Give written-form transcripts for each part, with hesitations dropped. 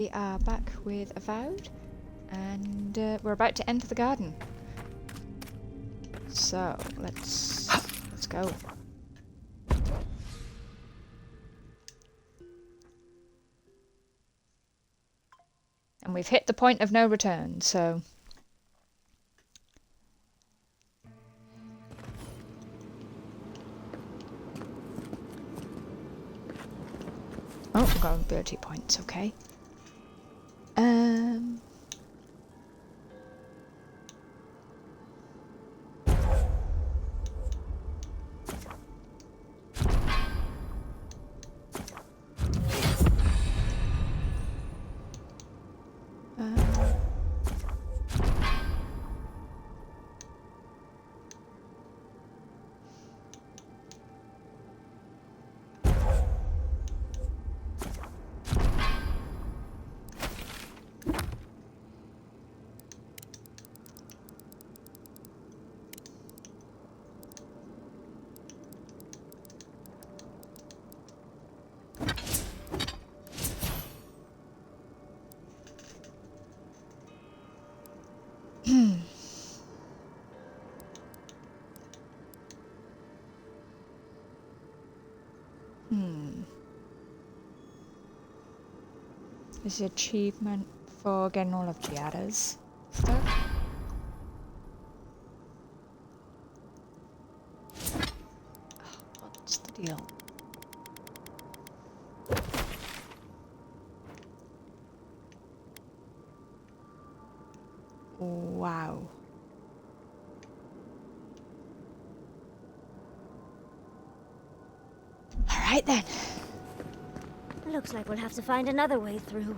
We are back with Avowed, and we're about to enter the garden. So let's go. And we've hit the point of no return, so oh, we've got 30 points, okay. This is the achievement for getting all of Giada's stuff. Oh, what's the deal? Wow. Alright then. Looks like we'll have to find another way through.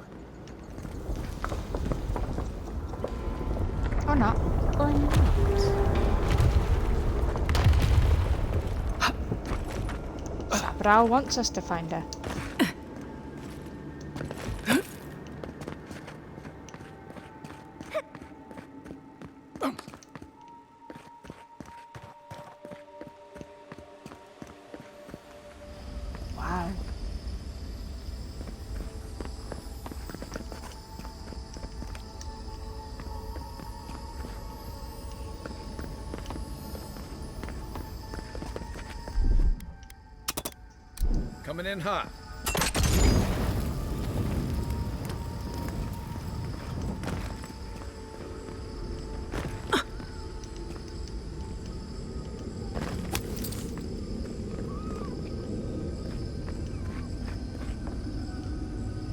Or not. Or not. Sabral wants us to find her. Wow. Coming in hot.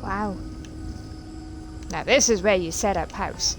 Wow. Now this is where you set up house.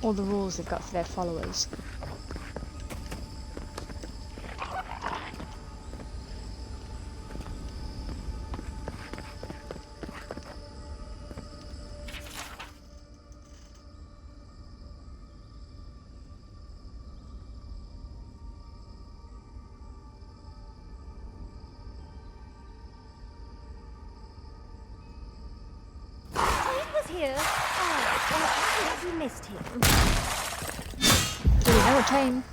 All the rules they've got for their followers. He was here. Oh, well, we missed him. Do we know a tame?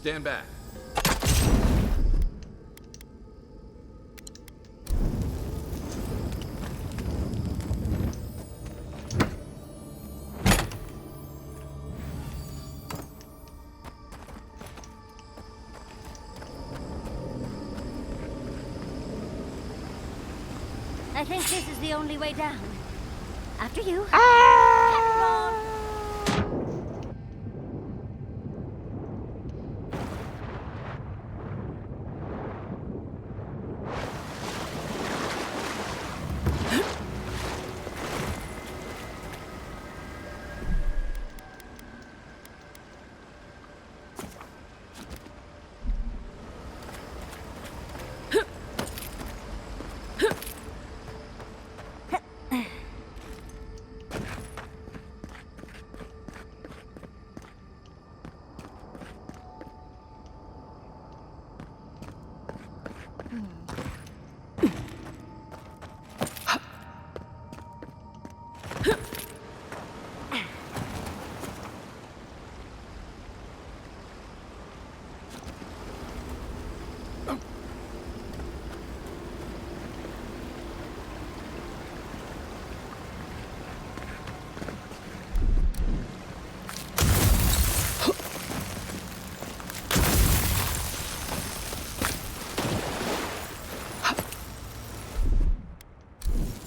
Stand back. I think this is the only way down. After you. Ah!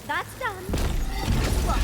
That's done. Well,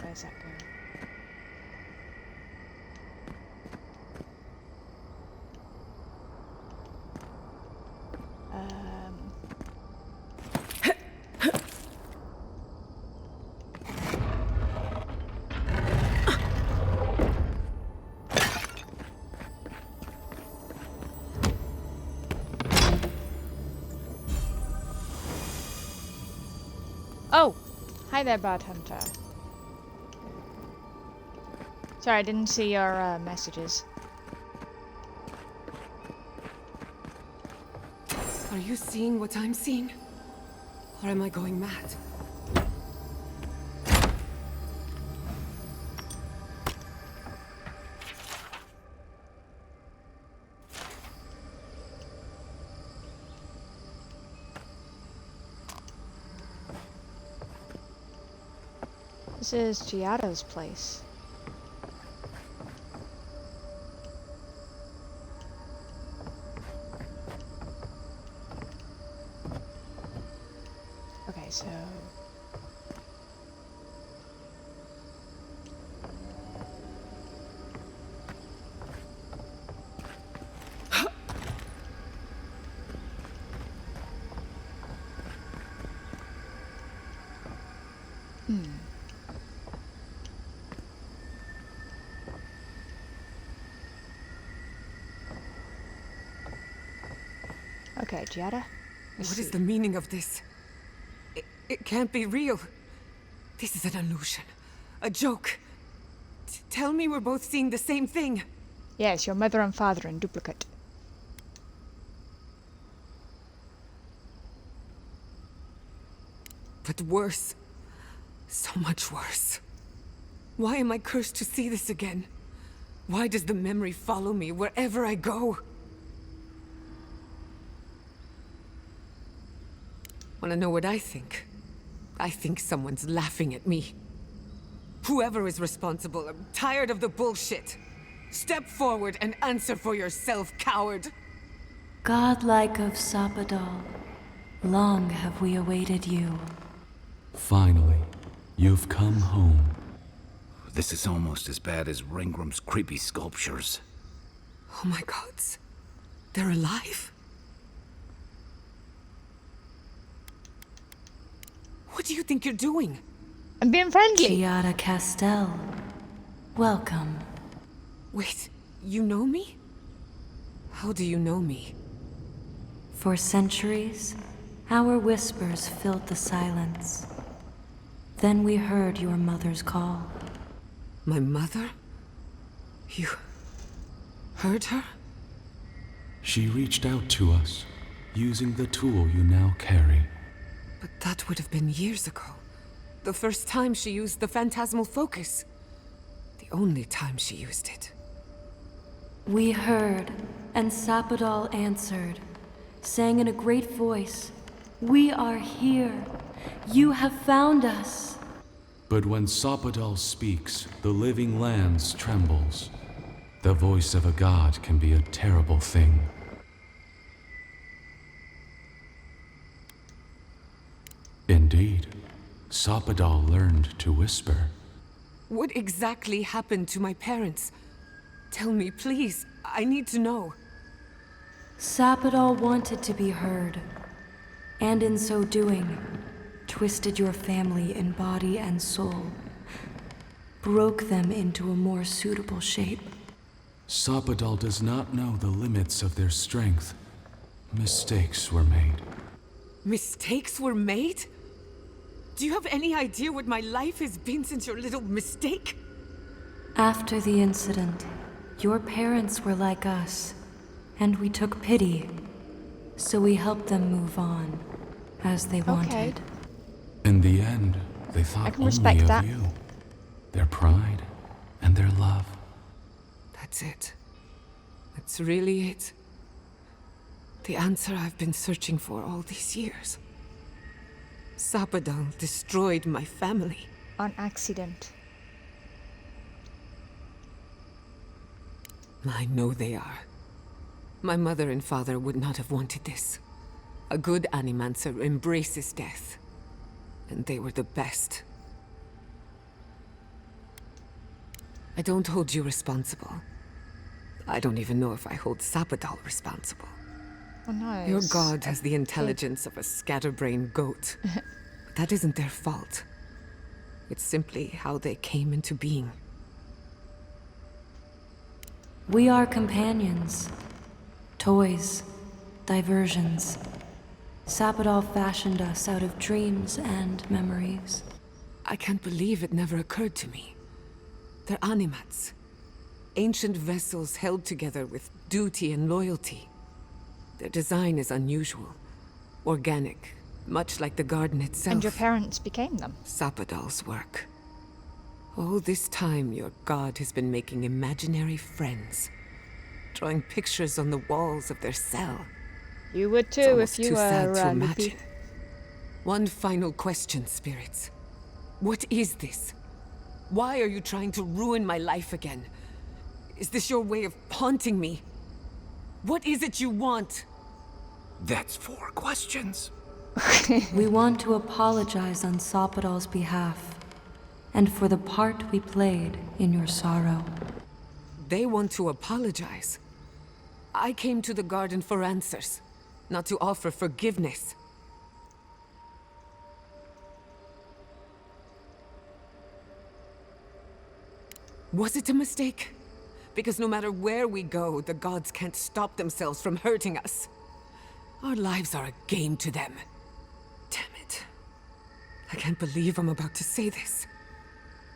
Where's that go? Oh! Hi there, Bad Hunter. Sorry, I didn't see your messages. Are you seeing what I'm seeing? Or am I going mad? This is Giada's place. Okay, so... Okay, Giada. What is the meaning of this? It can't be real. This is an illusion. A joke. Tell me we're both seeing the same thing. Yes, your mother and father in duplicate. But worse. So much worse. Why am I cursed to see this again? Why does the memory follow me wherever I go? Wanna know what I think? I think someone's laughing at me. Whoever is responsible, I'm tired of the bullshit. Step forward and answer for yourself, coward! Godlike of Sapadal, long have we awaited you. Finally, you've come home. This is almost as bad as Ringram's creepy sculptures. Oh my gods. They're alive? What do you think you're doing? I'm being friendly. Giada Castel, welcome. Wait, you know me? How do you know me? For centuries, our whispers filled the silence. Then we heard your mother's call. My mother? You heard her? She reached out to us, using the tool you now carry. But that would have been years ago. The first time she used the phantasmal focus. The only time she used it. We heard, and Sapadal answered, saying in a great voice, "We are here. You have found us." But when Sapadal speaks, the living lands trembles. The voice of a god can be a terrible thing. Indeed, Sapadal learned to whisper. What exactly happened to my parents? Tell me, please. I need to know. Sapadal wanted to be heard, and in so doing, twisted your family in body and soul, broke them into a more suitable shape. Sapadal does not know the limits of their strength. Mistakes were made. Mistakes were made? Do you have any idea what my life has been since your little mistake? After the incident, your parents were like us, and we took pity, so we helped them move on, as they wanted. In the end, they thought can only respect of that. you, their pride, and their love. That's it. That's really it. The answer I've been searching for all these years. Sapadal destroyed my family. On accident. I know they are. My mother and father would not have wanted this. A good animancer embraces death. And they were the best. I don't hold you responsible. I don't even know if I hold Sapadal responsible. Oh no. Your god has the intelligence of a scatterbrained goat. But that isn't their fault. It's simply how they came into being. We are companions, toys, diversions. Sapadal fashioned us out of dreams and memories. I can't believe it never occurred to me. They're animats. Ancient vessels held together with duty and loyalty. Their design is unusual, organic, much like the garden itself. And your parents became them. Sapadal's work. All this time, your god has been making imaginary friends, drawing pictures on the walls of their cell. You would It's too almost if you too sad were to Luffy. imagine. One final question, spirits. What is this? Why are you trying to ruin my life again? Is this your way of haunting me? What is it you want? That's 4 questions. We want to apologize on Sapadal's behalf, and for the part we played in your sorrow. They want to apologize. I came to the garden for answers, not to offer forgiveness. Was it a mistake? Because no matter where we go, the gods can't stop themselves from hurting us. Our lives are a game to them. Damn it. I can't believe I'm about to say this.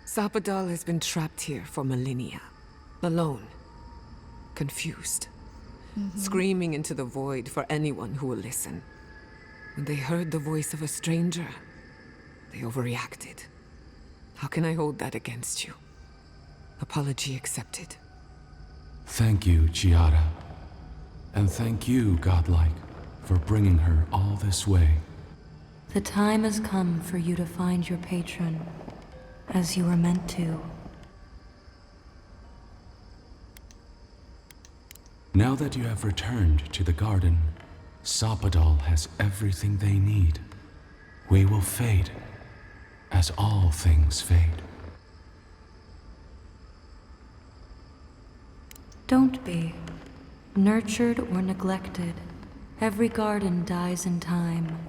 Sapadal has been trapped here for millennia. Alone. Confused. Screaming into the void for anyone who will listen. When they heard the voice of a stranger, they overreacted. How can I hold that against you? Apology accepted. Thank you, Giada. And thank you, Godlike, for bringing her all this way. The time has come for you to find your patron, as you were meant to. Now that you have returned to the garden, Sapadal has everything they need. We will fade, as all things fade. Don't be. Nurtured or neglected, every garden dies in time.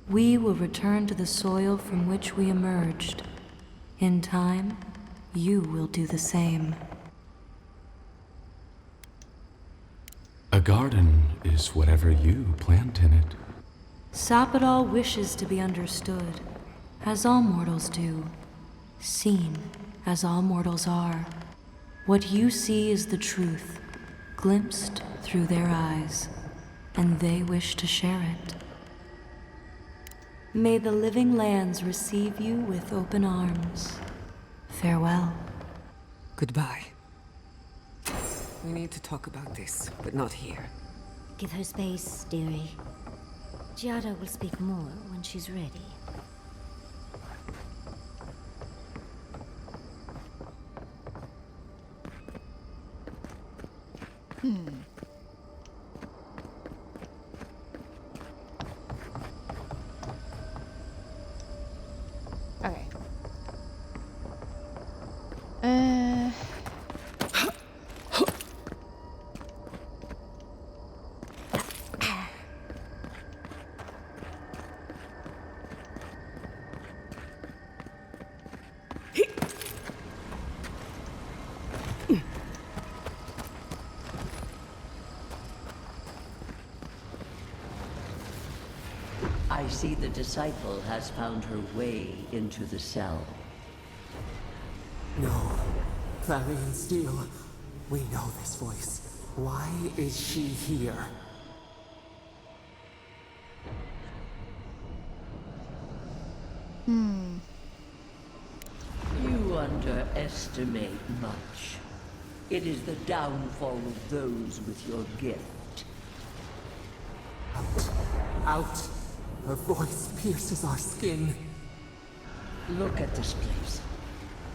We will return to the soil from which we emerged. In time, you will do the same. A garden is whatever you plant in it. Sapadal wishes to be understood, as all mortals do. Seen, as all mortals are. What you see is the truth, glimpsed through their eyes, and they wish to share it. May the living lands receive you with open arms. Farewell. Goodbye. We need to talk about this, but not here. Give her space, dearie. Giada will speak more when she's ready. Okay. I see the disciple has found her way into the cell. No. Clarion Steel. We know this voice. Why is she here? You underestimate much. It is the downfall of those with your gift. Out! Her voice pierces our skin. Look at this place.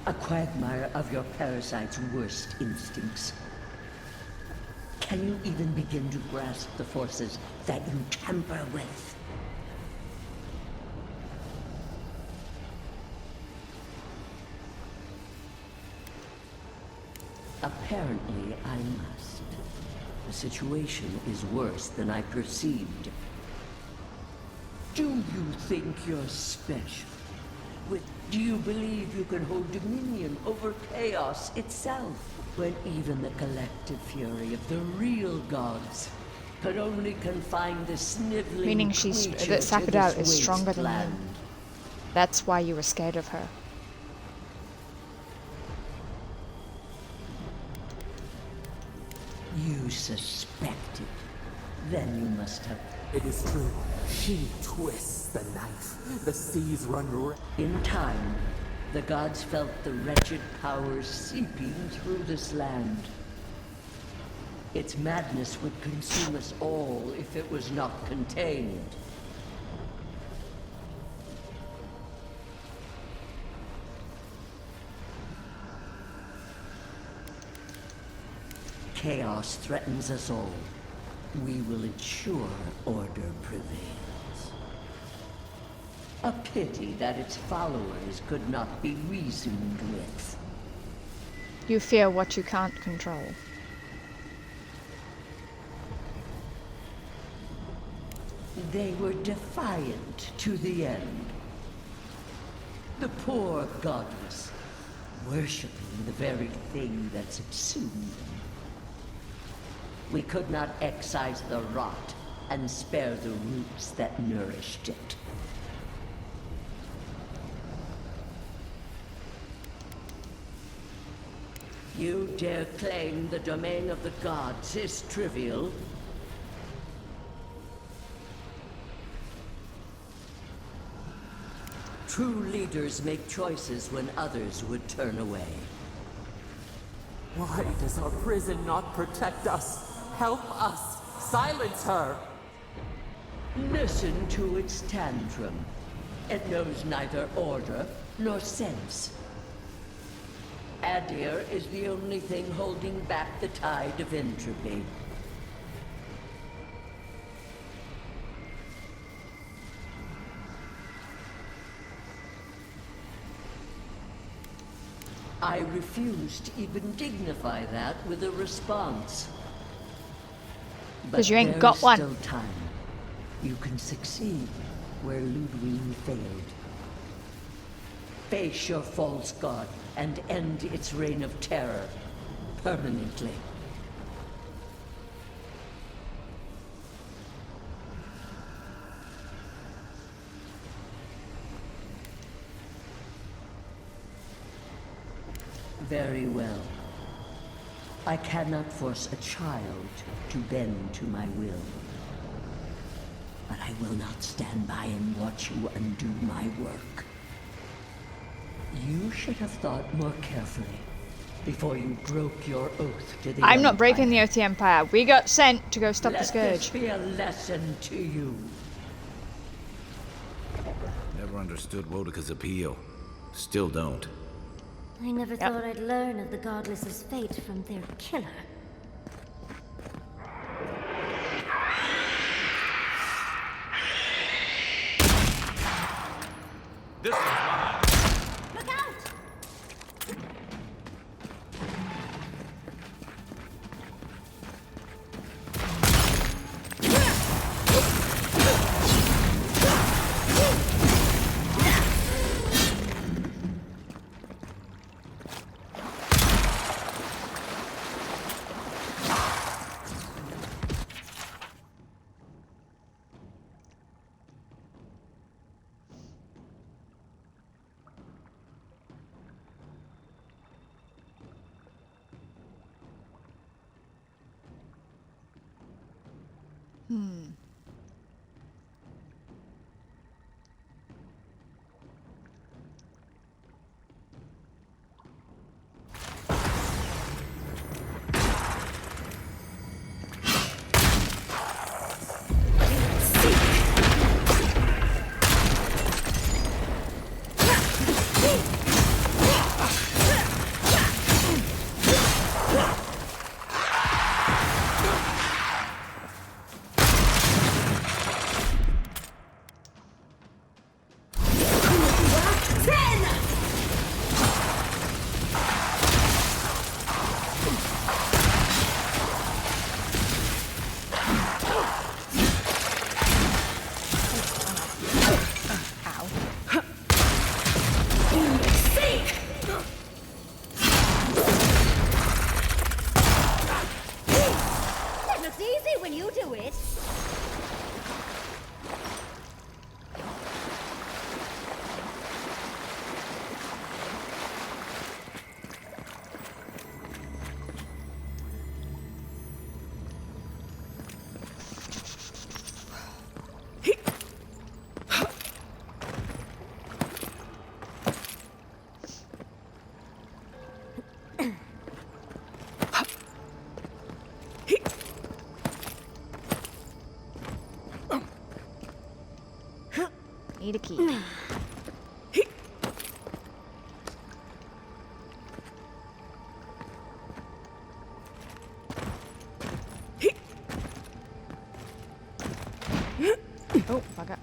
A quagmire of your parasite's worst instincts. Can you even begin to grasp the forces that you tamper with? Apparently, I must. The situation is worse than I perceived. Do you think you're special? Do you believe you can hold dominion over chaos itself? When even the collective fury of the real gods could only confine the sniveling Meaning that Sapadal is stronger than land. him. That's why you were scared of her. You suspected. Then you must have. It is true. She twists the knife. The seas run red. In time, the gods felt the wretched powers seeping through this land. Its madness would consume us all if it was not contained. Chaos threatens us all. We will ensure order prevails. A pity that its followers could not be reasoned with. You fear what you can't control. They were defiant to the end. The poor godless, worshipping the very thing that subsumed them. We could not excise the rot and spare the roots that nourished it. You dare claim the domain of the gods is trivial? True leaders make choices when others would turn away. Why does our prison not protect us? Help us! Silence her! Listen to its tantrum. It knows neither order nor sense. Adir is the only thing holding back the tide of entropy. I refuse to even dignify that with a response. 'Cause you ain't But got one. there's still time. You can succeed where Ludwig failed. Face your false god and end its reign of terror permanently. Very well. I cannot force a child to bend to my will. But I will not stand by and watch you undo my work. You should have thought more carefully before you broke your oath to the I'm not breaking the Empire. oath to the Empire. We got sent to go stop the Let this Scourge. be a lesson to you. Never understood Wodika's appeal. Still don't. I never thought I'd learn of the Godless's fate from their killer. This is mine. Look out! Need a key. Oh, bugger.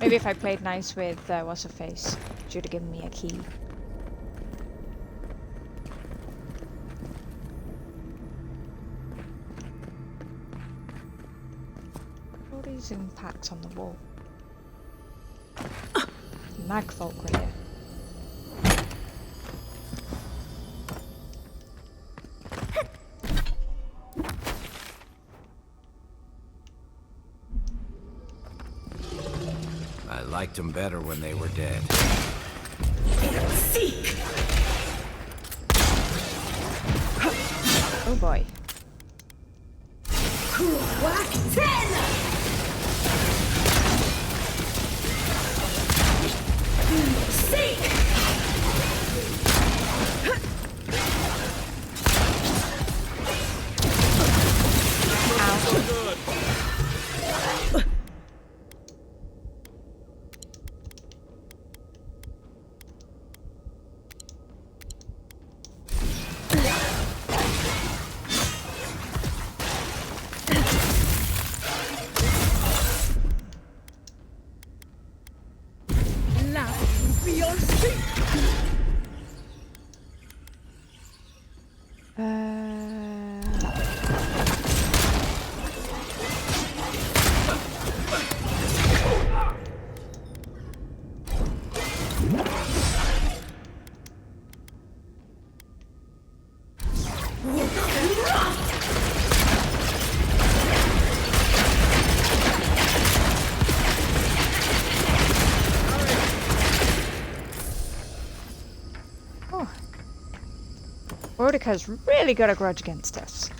Maybe if I played nice with what's her face, she would have given me a key. All these impacts on the wall. Magfolk right here. I liked them better when they were dead. Seek! Oh boy. Whack 10! Seek! Mordecai's really got a grudge against us.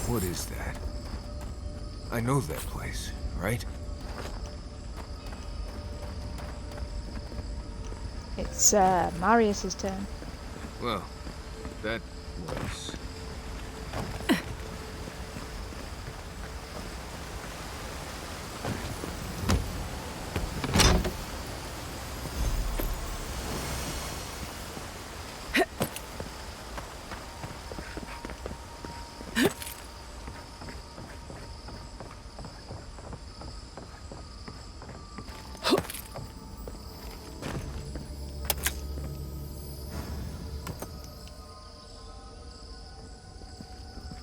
What is that? I know that place, right? It's Marius's turn. Well, that was...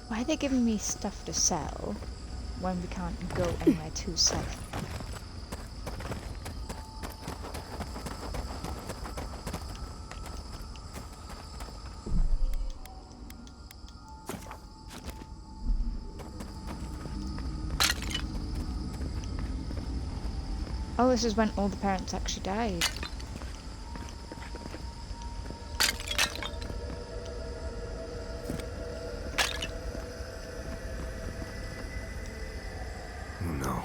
Why are they giving me stuff to sell when we can't go anywhere to sell it? Oh, this is when all the parents actually died. No.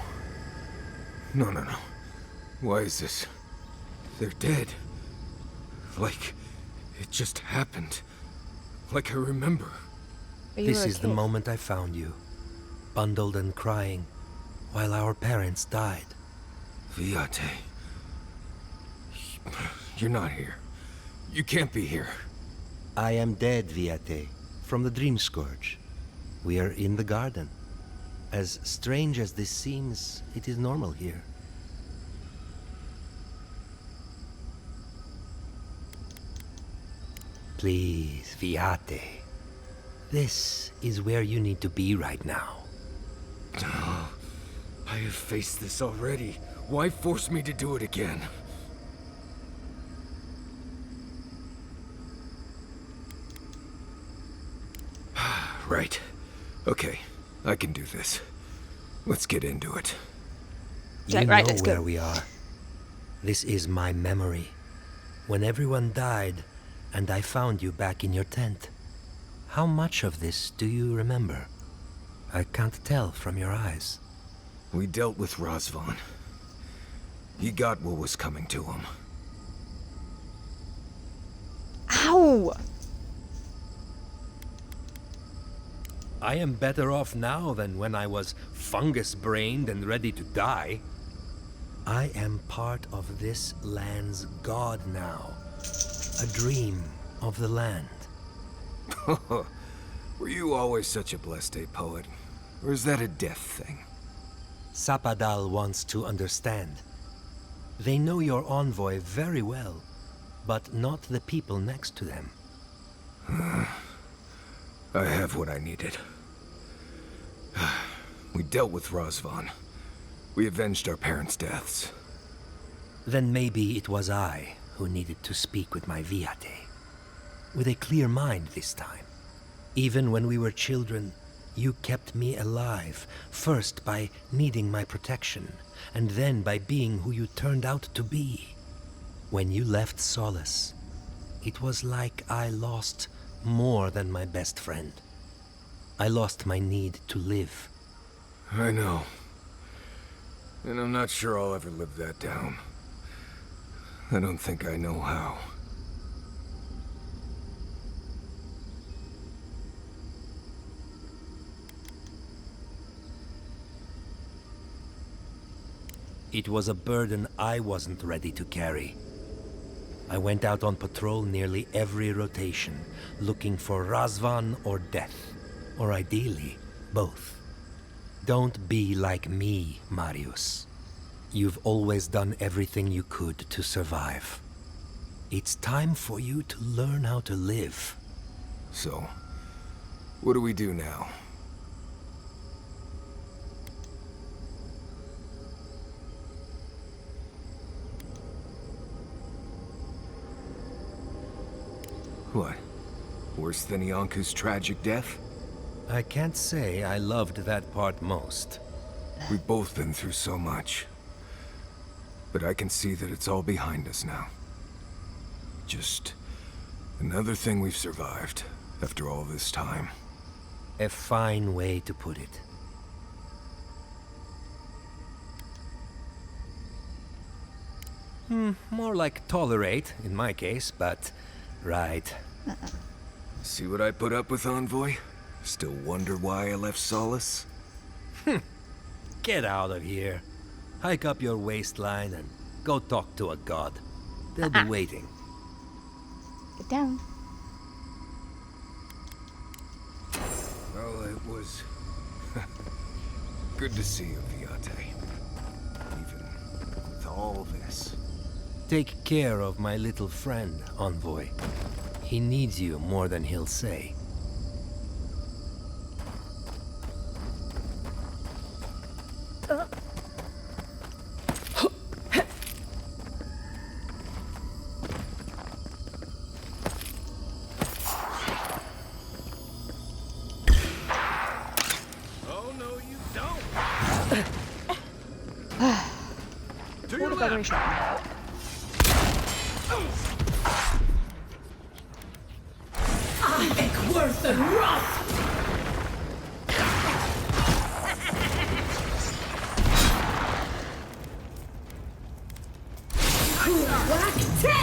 Why is this? They're dead. Like, it just happened. Like I remember. This is the moment I found you, bundled and crying, while our parents died. Viate. You're not here. You can't be here. I am dead, Viate, from the Dream Scourge. We are in the garden. As strange as this seems, it is normal here. Please, Viate. This is where you need to be right now. Oh, I have faced this already. Why force me to do it again? Right. Okay, I can do this. Let's get into it. You Right, know let's where go. we are. This is my memory. When everyone died, and I found you back in your tent. How much of this do you remember? I can't tell from your eyes. We dealt with Razvan. He got what was coming to him. Ow! I am better off now than when I was fungus-brained and ready to die. I am part of this land's god now. A dream of the land. Were you always such a blessed day poet? Or is that a death thing? Sapadal wants to understand. They know your envoy very well, but not the people next to them. I have what I needed. We dealt with Razvan. We avenged our parents' deaths. Then maybe it was I who needed to speak with my Viate. With a clear mind this time. Even when we were children, you kept me alive, first by needing my protection, and then by being who you turned out to be. When you left Solace, it was like I lost more than my best friend. I lost my need to live. I know. And I'm not sure I'll ever live that down. I don't think I know how. It was a burden I wasn't ready to carry. I went out on patrol nearly every rotation, looking for Razvan or death, or ideally, both. Don't be like me, Marius. You've always done everything you could to survive. It's time for you to learn how to live. So, what do we do now? What? Worse than Ianku's tragic death? I can't say I loved that part most. We've both been through so much. But I can see that it's all behind us now. Just another thing we've survived after all this time. A fine way to put it. More like tolerate, in my case, but... right. See what I put up with, Envoy? Still wonder why I left Solace? Get out of here. Hike up your waistline and go talk to a god. They'll be waiting. Get down. Well, it was good to see you, Viate. Even with all this. Take care of my little friend, Envoy. He needs you more than he'll say. Oh, no, you don't! What a battery shot. Worth and rough! Whack 10!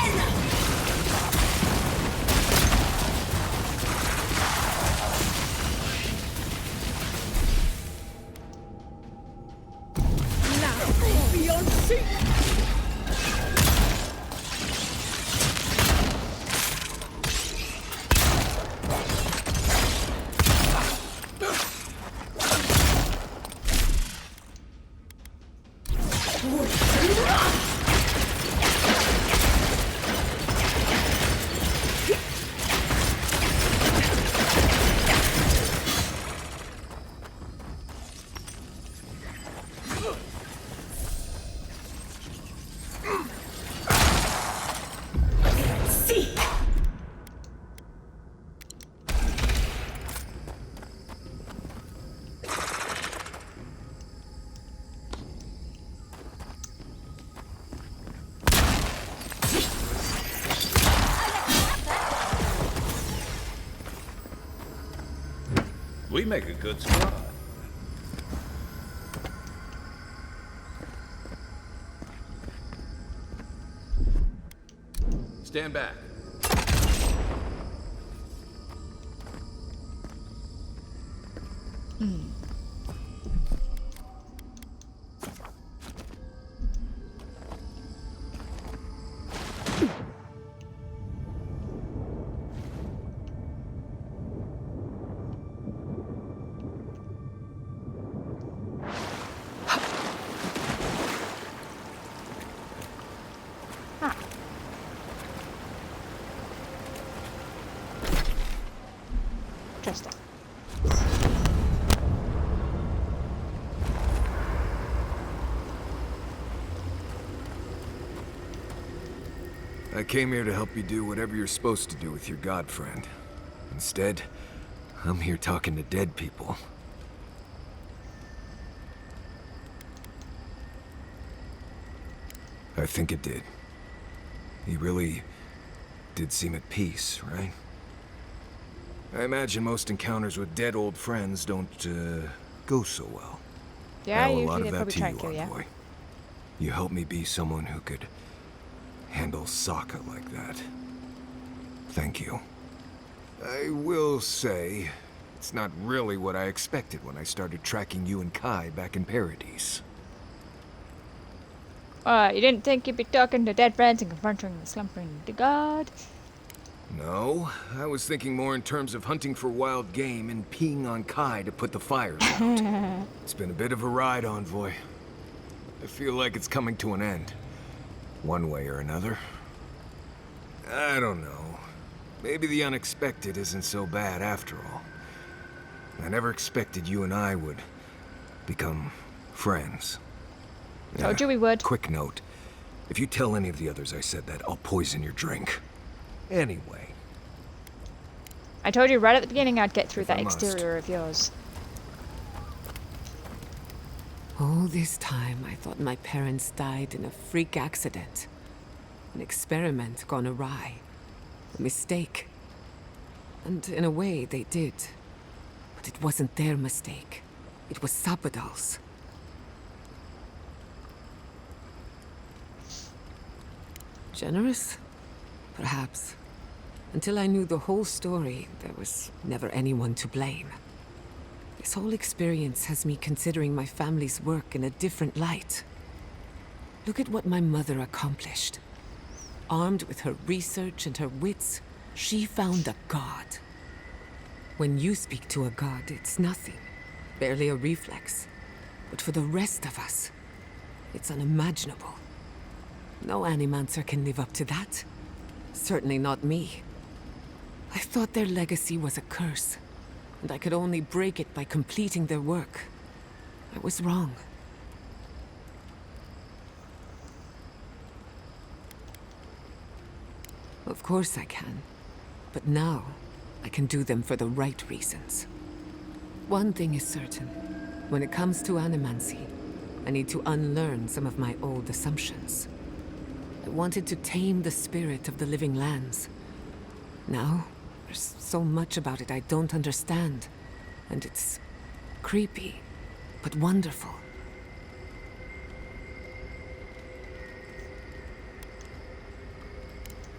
Now, beyond sea! We make a good squad. Stand back. Interesting. I came here to help you do whatever you're supposed to do with your god friend. Instead, I'm here talking to dead people. I think it did. He really did seem at peace, right? I imagine most encounters with dead old friends don't, go so well. Yeah, I owe a usually lot they of that probably to try you, and kill you. Envoy. You helped me be someone who could handle Sokka like that. Thank you. I will say, it's not really what I expected when I started tracking you and Kai back in Paradise. You didn't think you'd be talking to dead friends and confronting the slumbering god? No, I was thinking more in terms of hunting for wild game and peeing on Kai to put the fires out. It's been a bit of a ride, Envoy. I feel like it's coming to an end. One way or another. I don't know. Maybe the unexpected isn't so bad after all. I never expected you and I would become friends. Told you we would. Quick note. If you tell any of the others I said that, I'll poison your drink. Anyway. I told you right at the beginning I'd get through If that I must. exterior of yours. All this time, I thought my parents died in a freak accident. An experiment gone awry. A mistake. And in a way, they did. But it wasn't their mistake. It was Sapadal's. Generous? Perhaps. Until I knew the whole story, there was never anyone to blame. This whole experience has me considering my family's work in a different light. Look at what my mother accomplished. Armed with her research and her wits, she found a god. When you speak to a god, it's nothing. Barely a reflex. But for the rest of us, it's unimaginable. No animancer can live up to that. Certainly not me. I thought their legacy was a curse, and I could only break it by completing their work. I was wrong. Of course I can. But now, I can do them for the right reasons. One thing is certain. When it comes to animancy, I need to unlearn some of my old assumptions. I wanted to tame the spirit of the living lands. Now, there's so much about it I don't understand. And it's creepy, but wonderful.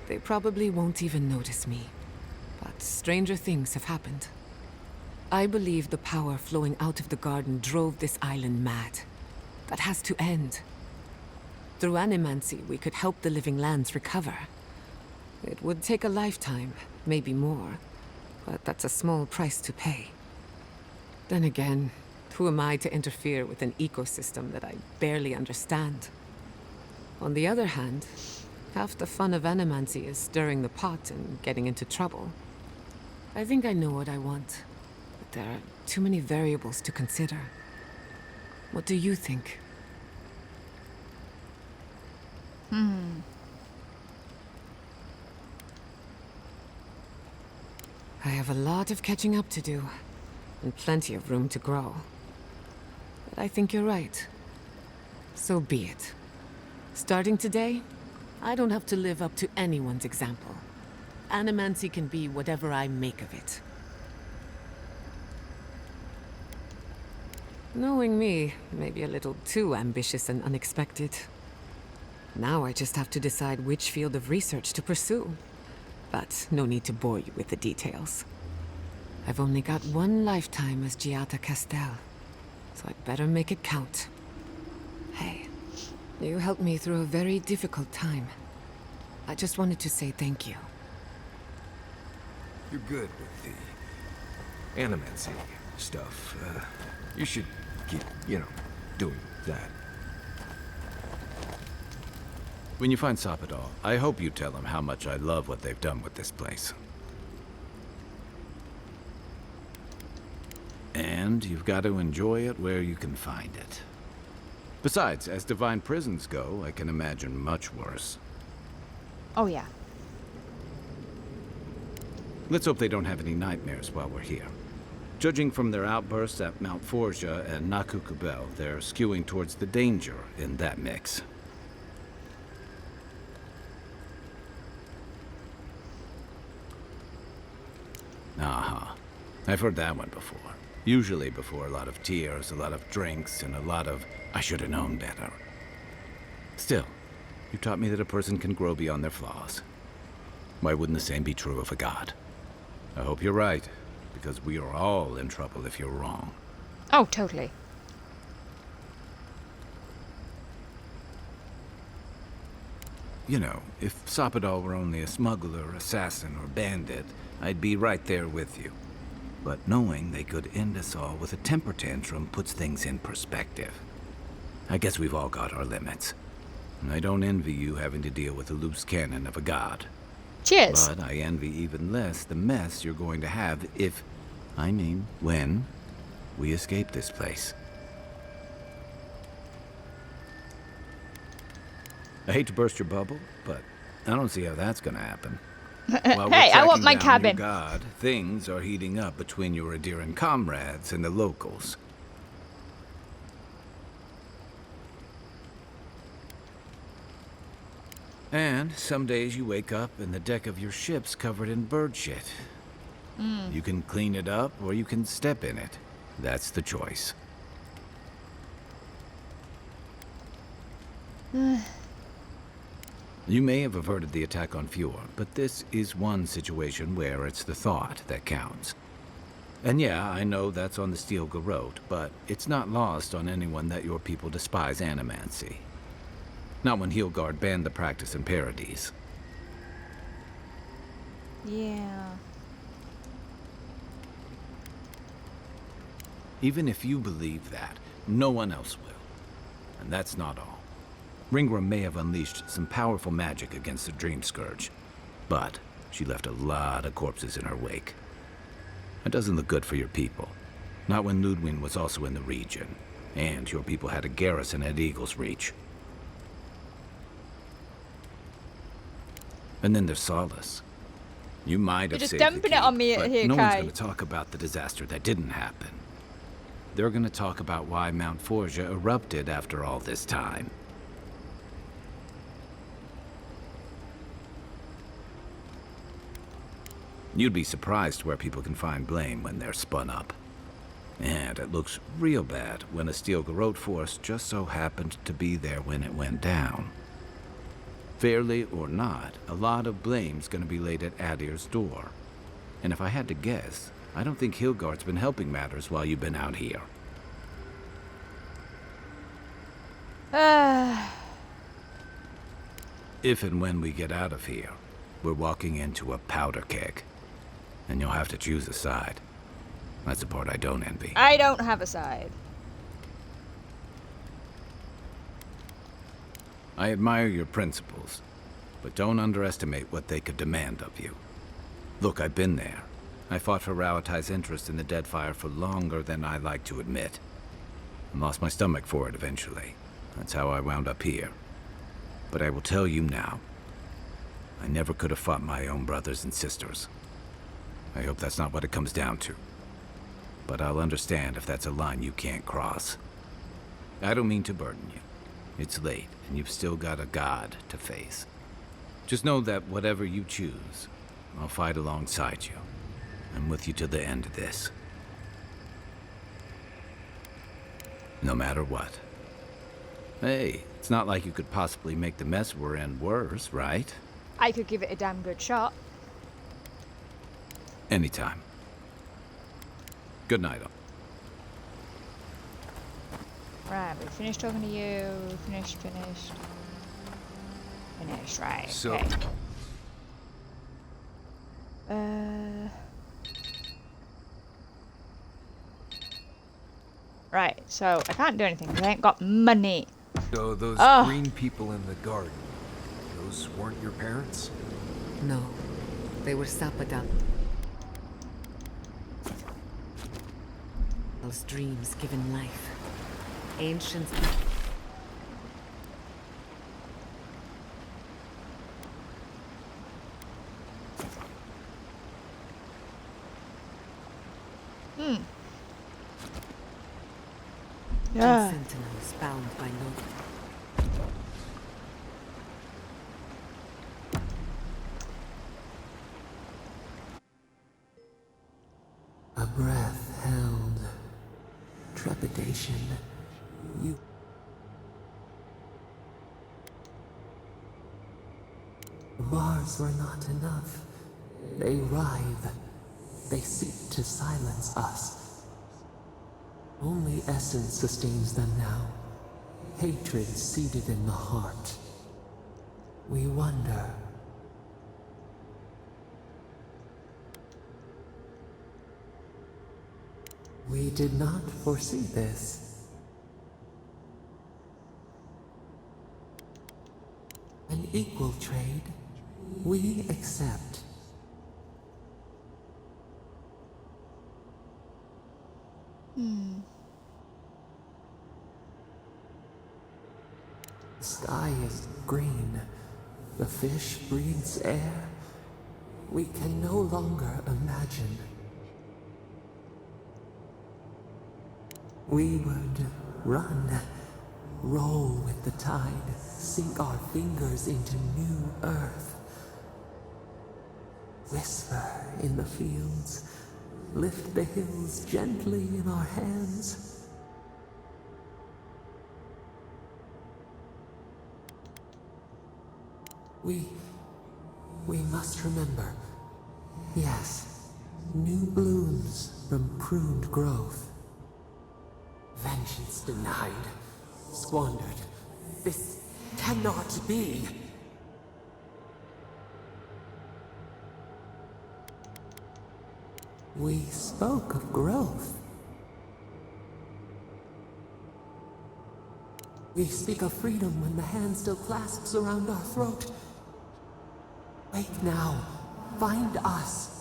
They probably won't even notice me. But stranger things have happened. I believe the power flowing out of the garden drove this island mad. That has to end. Through animancy, we could help the living lands recover. It would take a lifetime, maybe more. But that's a small price to pay. Then again, who am I to interfere with an ecosystem that I barely understand? On the other hand, half the fun of animancy is stirring the pot and getting into trouble. I think I know what I want, but there are too many variables to consider. What do you think? I have a lot of catching up to do, and plenty of room to grow. But I think you're right. So be it. Starting today, I don't have to live up to anyone's example. Animancy can be whatever I make of it. Knowing me, maybe a little too ambitious and unexpected. Now I just have to decide which field of research to pursue. But no need to bore you with the details. I've only got one lifetime as Giada Castel, so I'd better make it count. Hey, you helped me through a very difficult time. I just wanted to say thank you. You're good with the animancy stuff. You should keep, doing that. When you find Sapadal, I hope you tell him how much I love what they've done with this place. And you've got to enjoy it where you can find it. Besides, as divine prisons go, I can imagine much worse. Oh yeah. Let's hope they don't have any nightmares while we're here. Judging from their outbursts at Mount Forja and Nakukubel, they're skewing towards the danger in that mix. Uh-huh. I've heard that one before. Usually before a lot of tears, a lot of drinks, and a lot of, I should have known better. Still, you taught me that a person can grow beyond their flaws. Why wouldn't the same be true of a god? I hope you're right, because we are all in trouble if you're wrong. Oh, totally. You know, if Sapadal were only a smuggler, assassin, or bandit, I'd be right there with you. But knowing they could end us all with a temper tantrum puts things in perspective. I guess we've all got our limits. And I don't envy you having to deal with the loose cannon of a god. Cheers. But I envy even less the mess you're going to have when we escape this place. I hate to burst your bubble, but I don't see how that's gonna happen. While Hey, I want my we're tracking down cabin. your god, things are heating up between your Adiran comrades and the locals. And some days you wake up and the deck of your ship's covered in bird shit. You can clean it up or you can step in it. That's the choice. You may have averted the attack on Fjord, but this is one situation where it's the thought that counts. And yeah, I know that's on the Steel Garrote, but it's not lost on anyone that your people despise animancy. Not when Heelgard banned the practice in Paradise. Yeah. Even if you believe that, no one else will. And that's not all. Ringram may have unleashed some powerful magic against the Dream Scourge, but she left a lot of corpses in her wake. That doesn't look good for your people. Not when Ludwig was also in the region, and your people had a garrison at Eagle's Reach. And then there's Solace. You might have You're just saved the dumping it on me but here, no one's Kai. going to talk about the disaster that didn't happen. They're going to talk about why Mount Forja erupted after all this time. You'd be surprised where people can find blame when they're spun up. And it looks real bad when a Steel Garrote force just so happened to be there when it went down. Fairly or not, a lot of blame's gonna be laid at Adir's door. And if I had to guess, I don't think Hilgard's been helping matters while you've been out here. If and when we get out of here, we're walking into a powder keg. And you'll have to choose a side. That's the part I don't envy. I don't have a side. I admire your principles, but don't underestimate what they could demand of you. Look, I've been there. I fought for Rauatai's interest in the Deadfire for longer than I like to admit. And lost my stomach for it eventually. That's how I wound up here. But I will tell you now, I never could have fought my own brothers and sisters. I hope that's not what it comes down to. But I'll understand if that's a line you can't cross. I don't mean to burden you. It's late, and you've still got a god to face. Just know that whatever you choose, I'll fight alongside you. I'm with you to the end of this. No matter what. Hey, it's not like you could possibly make the mess we're in worse, right? I could give it a damn good shot. Anytime. Good night. Right, we finished talking to you. Finished. Right. So, okay. Right, so I can't do anything because I ain't got money. so those Ugh. green people in the garden, those weren't your parents? No, they were Sapada. Those dreams given life. Ancient. Yeah. Sentinels bound by no. A breath held. Trepidation. You. Bars were not enough. They writhe. They seek to silence us. Only essence sustains them now. Hatred seated in the heart. We wonder. We did not foresee this. An equal trade. We accept. The sky is green. The fish breathes air. We can no longer imagine. We would run, roll with the tide, sink our fingers into new earth. Whisper in the fields, lift the hills gently in our hands. We must remember. Yes, new blooms from pruned growth. Vengeance denied, squandered. This cannot be. We spoke of growth. We speak of freedom when the hand still clasps around our throat. Wake now. Find us.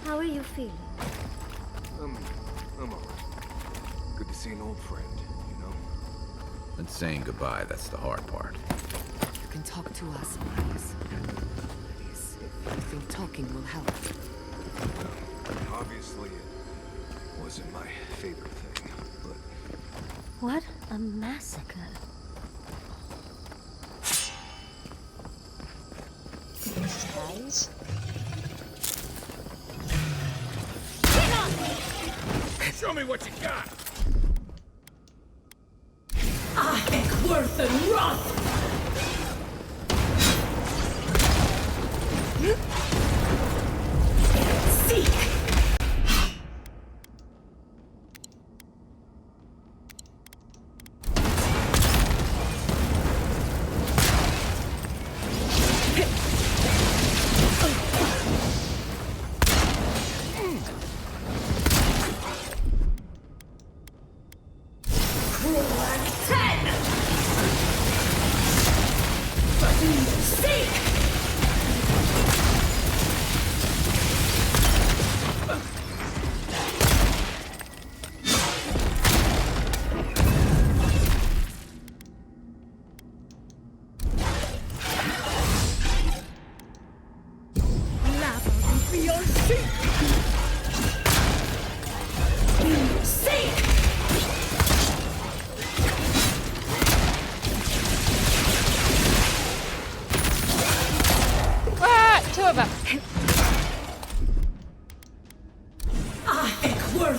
How are you feeling? I'm alright. Good to see an old friend, you know? And saying goodbye, that's the hard part. You can talk to us, please. Please, if you think talking will help. Obviously, it wasn't my favorite thing, but... What a massacre. Guys. Show me what you got! Worth and Roth! Seek!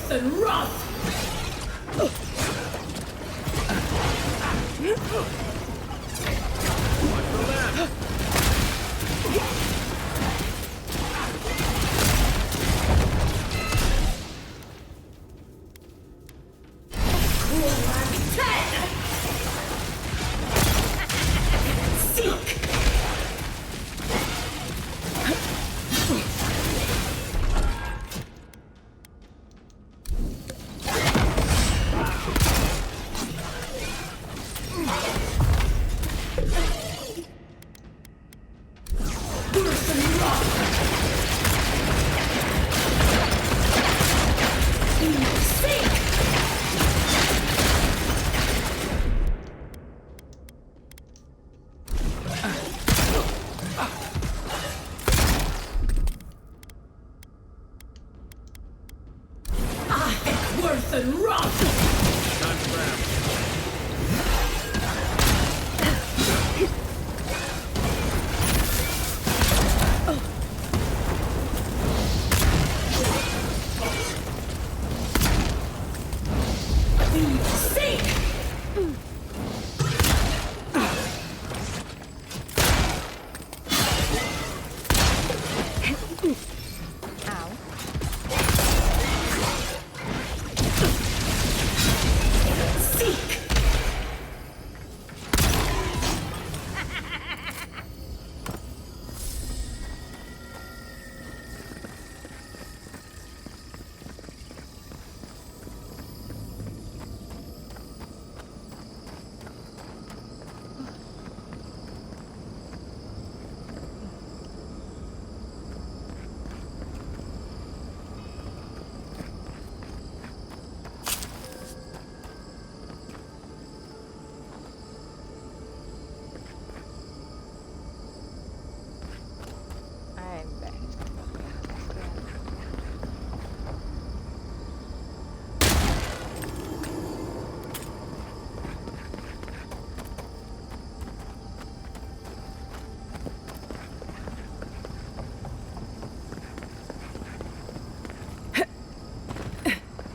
than wrath! Worth and wrath!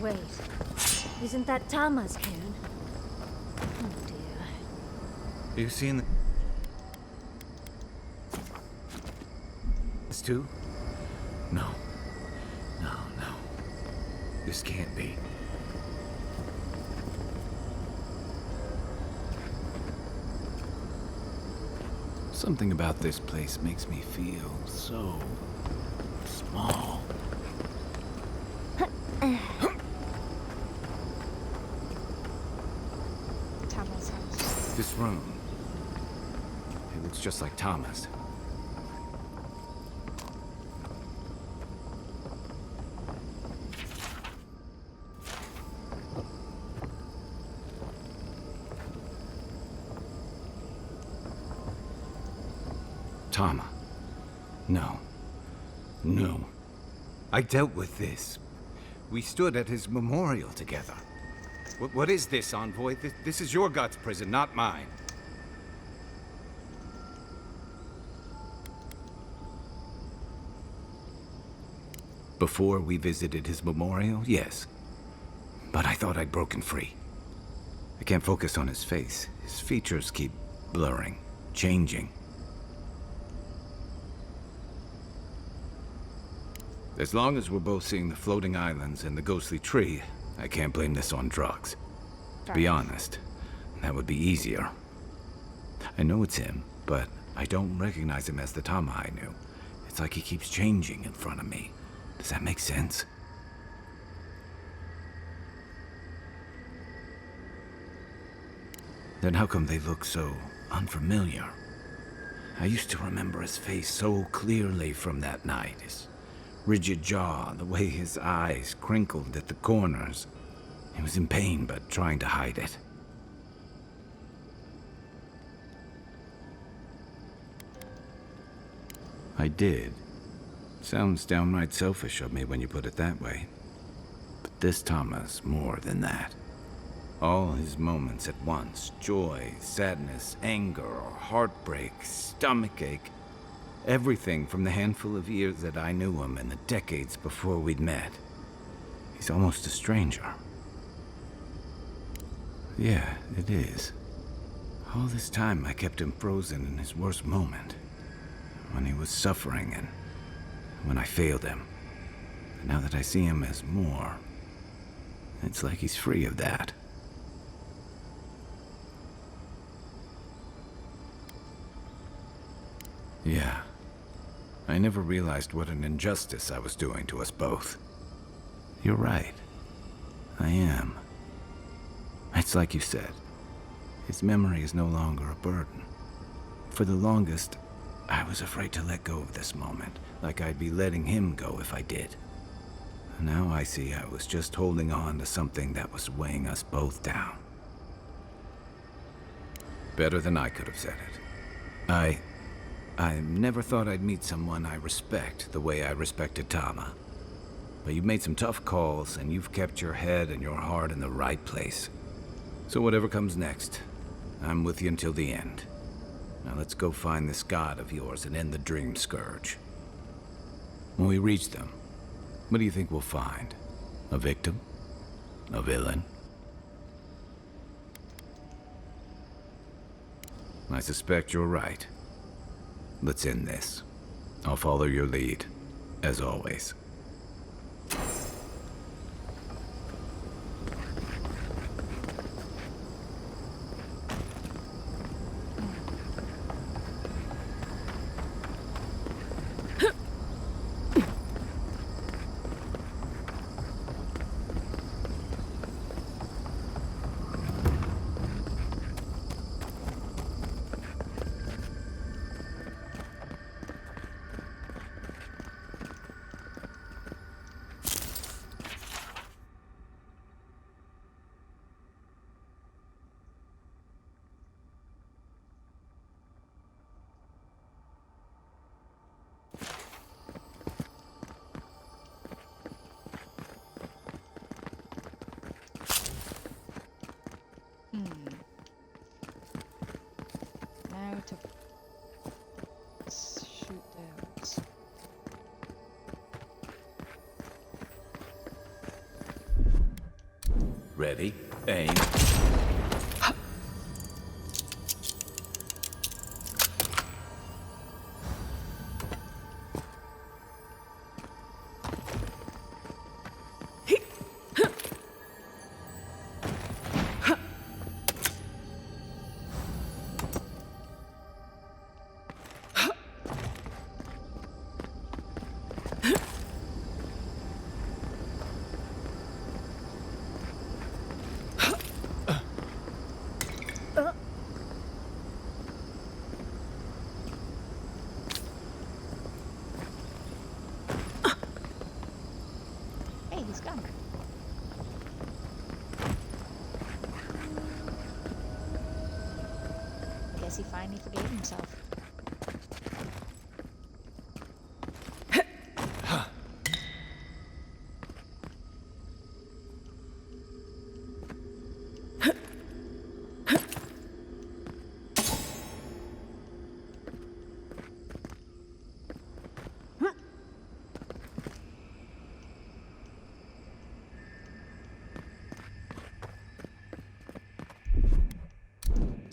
Wait. Isn't that Tama's cairn? Oh dear. You seen this too? No. No. This can't be. Something about this place makes me feel so small. Tama's house. This room. It looks just like Tama's. Tama. No. No. I dealt with this. We stood at his memorial together. What is this, Envoy? This is your God's prison, not mine. Before we visited his memorial, yes. But I thought I'd broken free. I can't focus on his face. His features keep blurring, changing. As long as we're both seeing the floating islands and the ghostly tree, I can't blame this on drugs. To be honest, that would be easier. I know it's him, but I don't recognize him as the Tama I knew. It's like he keeps changing in front of me. Does that make sense? Then how come they look so unfamiliar? I used to remember his face so clearly from that night. His rigid jaw, the way his eyes crinkled at the corners. He was in pain, but trying to hide it. I did. Sounds downright selfish of me when you put it that way. But this Tama's more than that. All his moments at once, joy, sadness, anger, heartbreak, stomachache, everything from the handful of years that I knew him and the decades before we'd met. He's almost a stranger. Yeah, it is. All this time I kept him frozen in his worst moment. When he was suffering and when I failed him. But now that I see him as more, it's like he's free of that. Yeah. I never realized what an injustice I was doing to us both. You're right. I am. It's like you said. His memory is no longer a burden. For the longest, I was afraid to let go of this moment, like I'd be letting him go if I did. Now I see I was just holding on to something that was weighing us both down. Better than I could have said it. I never thought I'd meet someone I respect the way I respected Tama. But you've made some tough calls, and you've kept your head and your heart in the right place. So whatever comes next, I'm with you until the end. Now let's go find this god of yours and end the Dream Scourge. When we reach them, what do you think we'll find? A victim? A villain? I suspect you're right. Let's end this. I'll follow your lead, as always. Now to shoot those. Ready, aim. Hey, he's gone. Guess he finally forgave himself.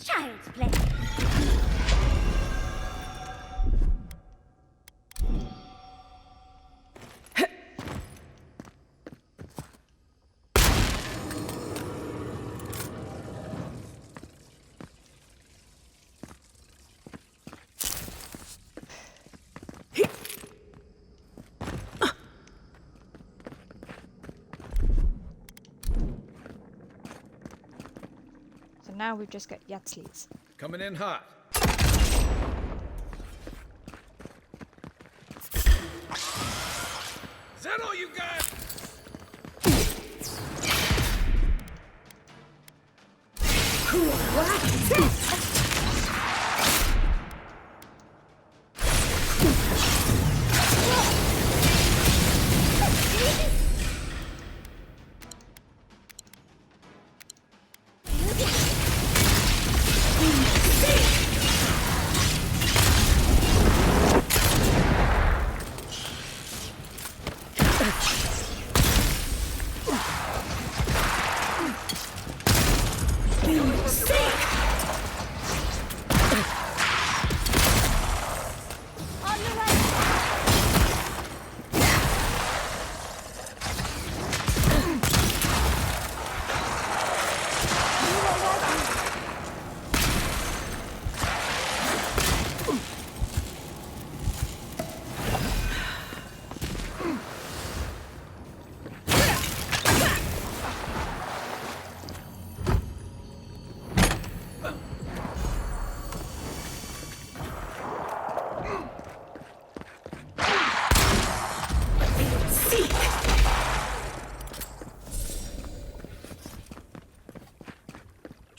Child's play. So now we've just got Yatzlis. Coming in hot. Is that all you got?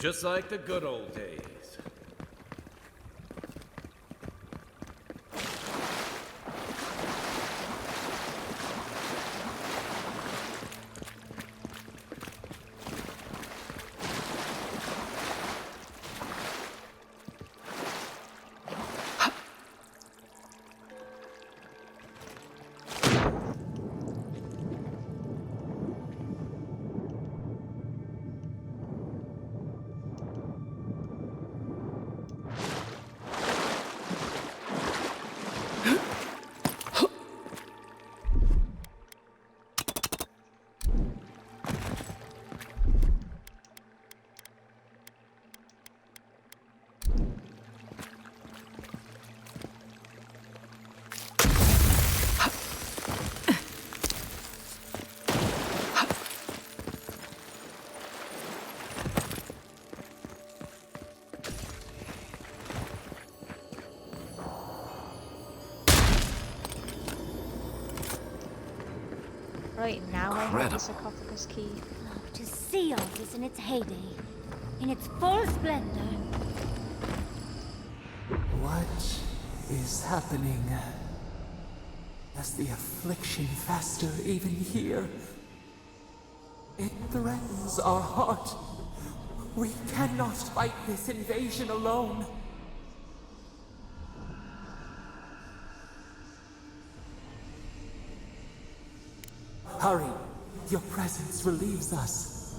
Just like the good old days. Right, now I have the sarcophagus key. Oh, to see all this in its heyday, in its full splendor. What is happening? Does the affliction fester even here? It threatens our heart. We cannot fight this invasion alone. Hurry! Your presence relieves us.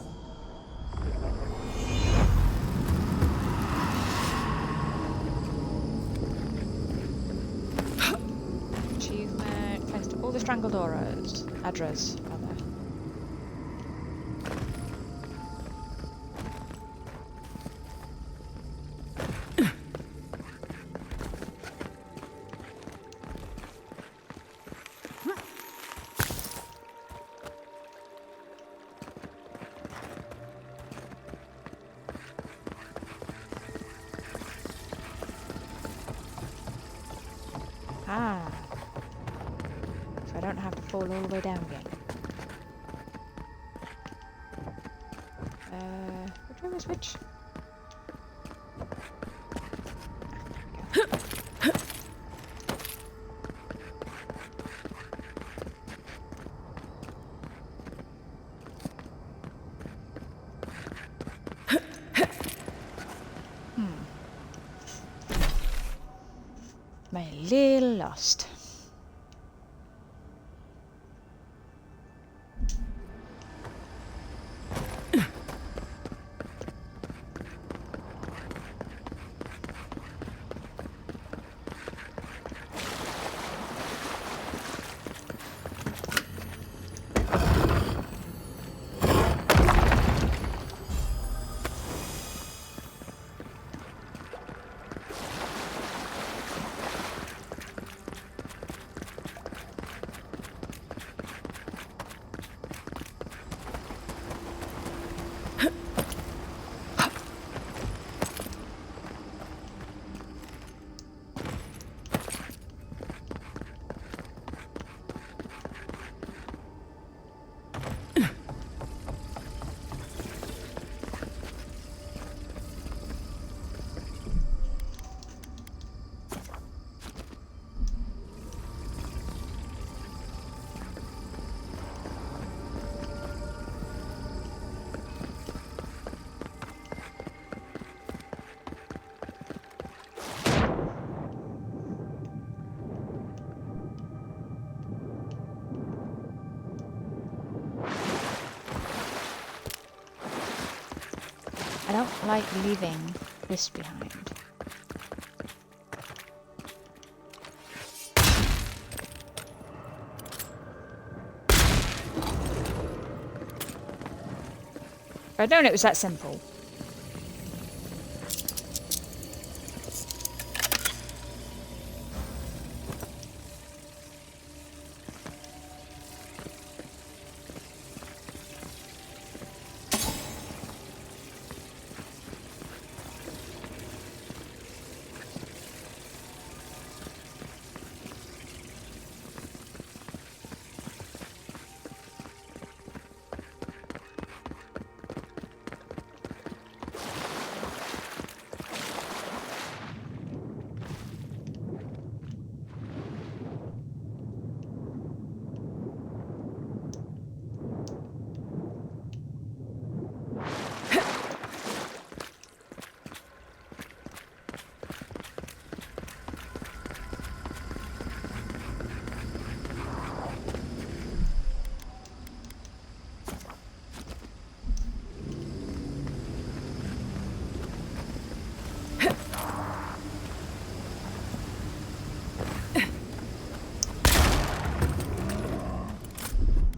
Achievement. Placed all the strangled auras. Adras, rather. Ah. So I don't have to fall all the way down again. Which way was which? My little lost. I don't like leaving this behind. If I'd known it was that simple.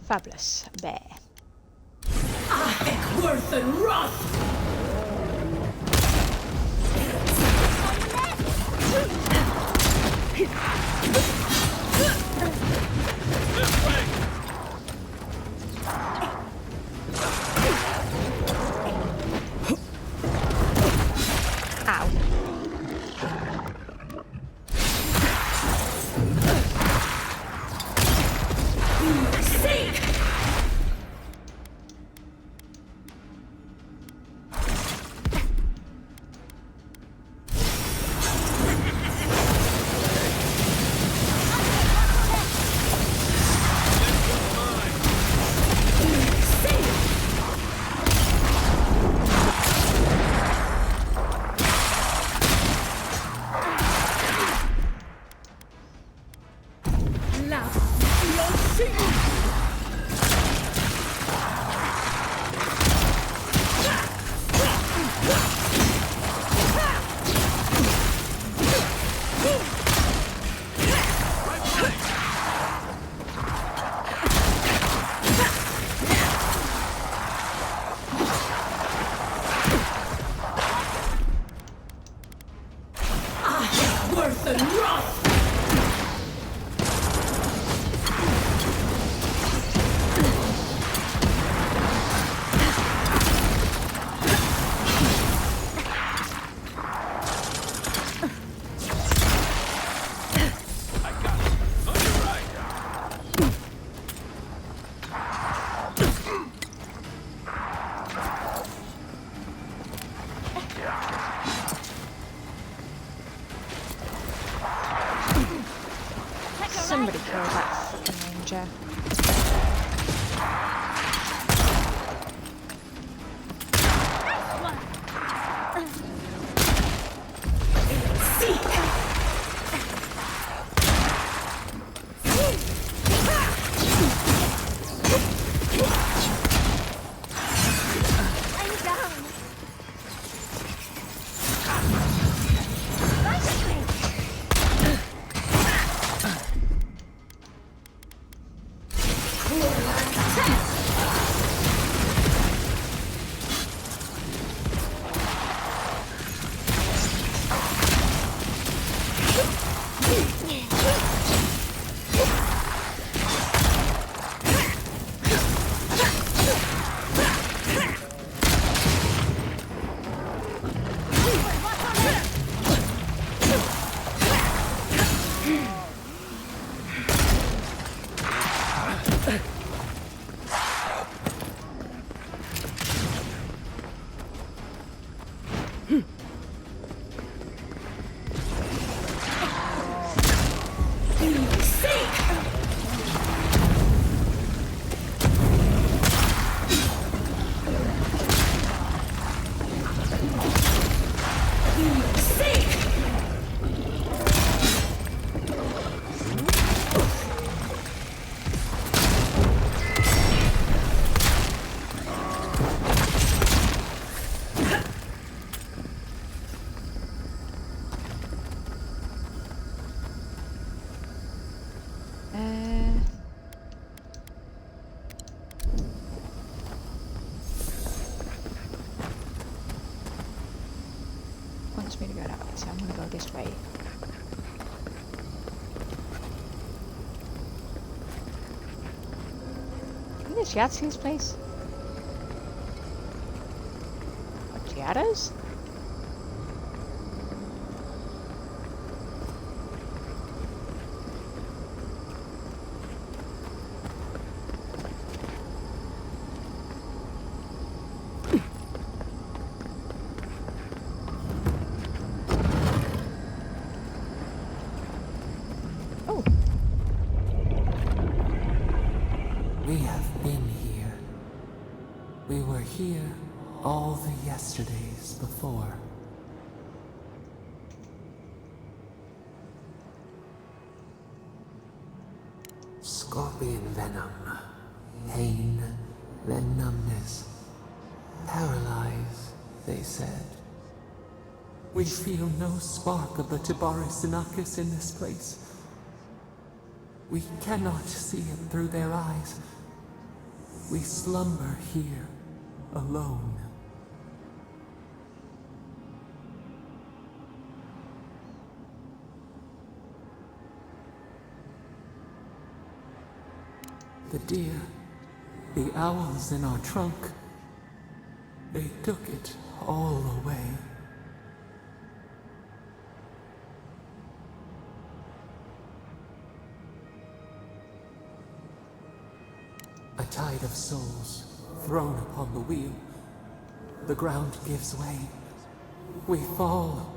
Fabulous. Bear. Worth and Roth! Ow. Worth and Roth! Somebody kill that fucking ranger. Wants me to go that way, so I'm gonna go this way. Is this Yahtzee's place? What, Giada's? We have been here. We were here all the yesterdays before. Scorpion venom, pain, then numbness. Paralyzed, they said. We feel no spark of the Tibaris Inachus in this place. We cannot see it through their eyes, We slumber here, alone. The deer, the owls in our trunk, they took it all away. A tide of souls thrown upon the wheel. The ground gives way. We fall.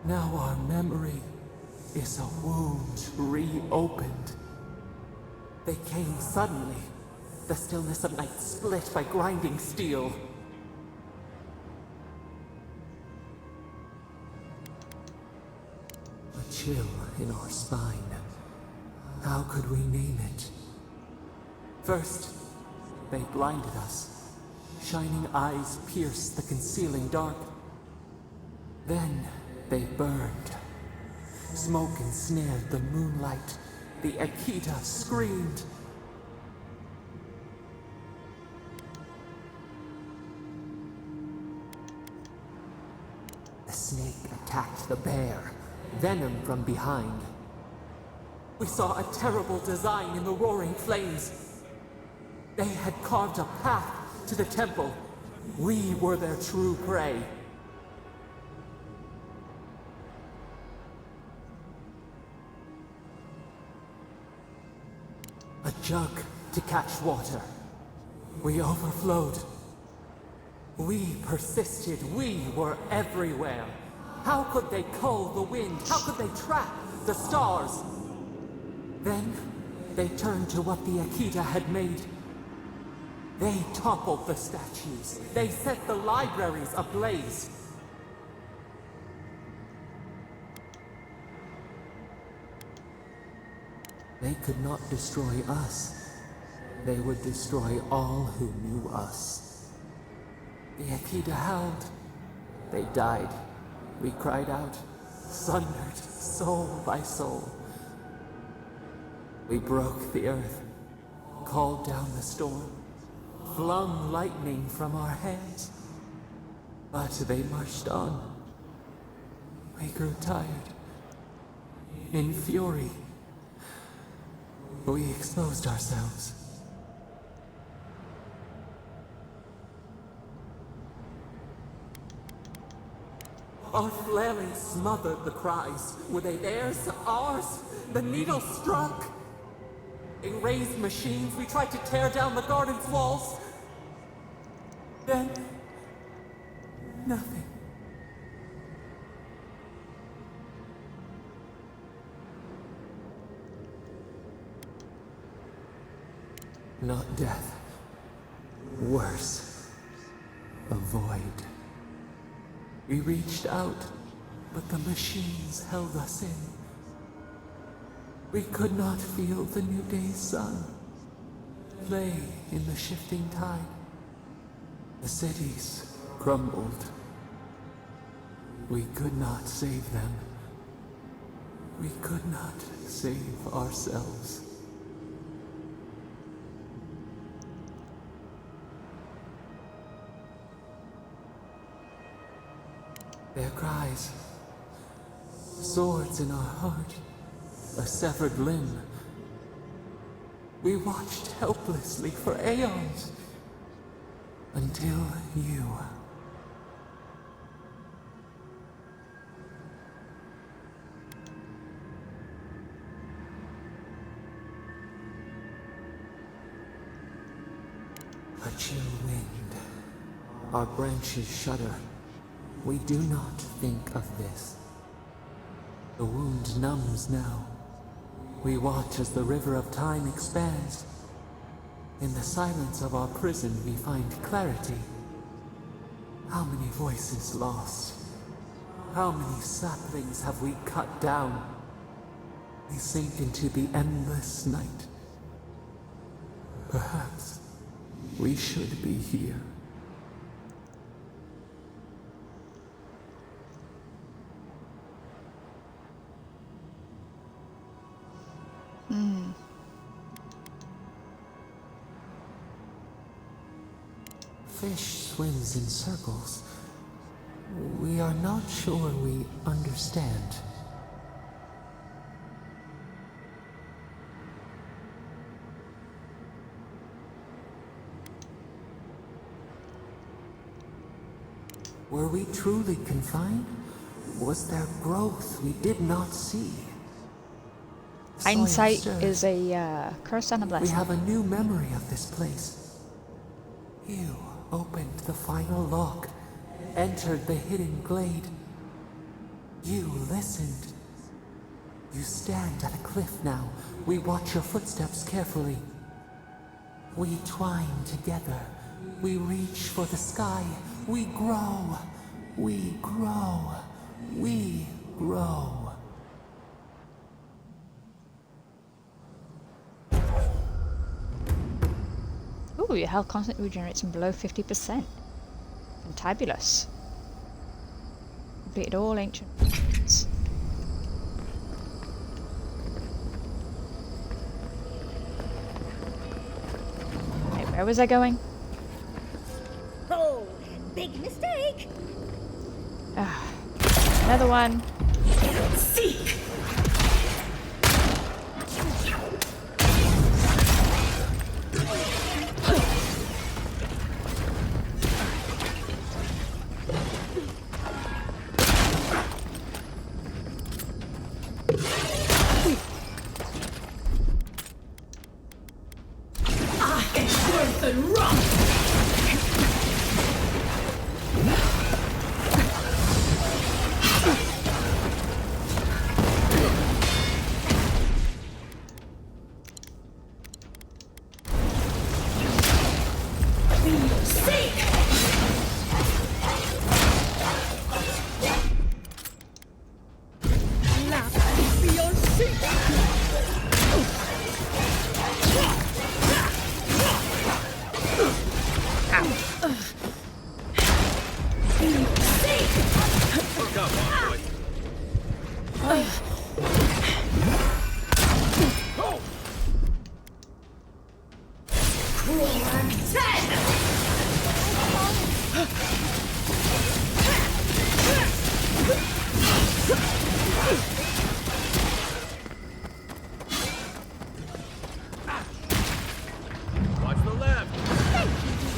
Now our memory is a wound reopened. They came suddenly. The stillness of night split by grinding steel. A chill in our spine. How could we name it? First, they blinded us. Shining eyes pierced the concealing dark. Then, they burned. Smoke ensnared the moonlight. The Akita screamed. The snake attacked the bear, venom from behind. We saw a terrible design in the roaring flames. They had carved a path to the temple. We were their true prey. A jug to catch water. We overflowed. We persisted. We were everywhere. How could they cull the wind? How could they trap the stars? Then, they turned to what the Akita had made. They toppled the statues. They set the libraries ablaze. They could not destroy us. They would destroy all who knew us. The Akita howled. They died. We cried out, sundered soul by soul. We broke the earth, called down the storm, flung lightning from our hands. But they marched on. We grew tired. In fury, we exposed ourselves. Our flailing smothered the cries. Were they theirs? Ours? The needle struck. In raised machines, we tried to tear down the garden's walls. Then, nothing. Not death. Worse. A void. We reached out, but the machines held us in. We could not feel the new day's sun play in the shifting tide. The cities crumbled. We could not save them. We could not save ourselves. Their cries, swords in our heart, a severed limb. We watched helplessly for aeons, until you. A chill wind, our branches shudder. We do not think of this. The wound numbs now. We watch as the river of time expands. In the silence of our prison, we find clarity. How many voices lost? How many saplings have we cut down? We sink into the endless night. Perhaps we should be here. fish swims in circles. We are not sure we understand. Were we truly confined? Was there growth we did not see? Hindsight Sawyer is stirred. a curse and a We blessing. have a new memory of this place. You opened the final lock, entered the hidden glade. You listened. You stand at a cliff now. We watch your footsteps carefully. We twine together. We reach for the sky. We grow. We grow. We grow. Ooh, your health constantly regenerates from below 50%. Fantabulous. Completed all ancient missions. Wait, where was I going? Oh, big mistake. Ah, another one. Seek. Watch the left!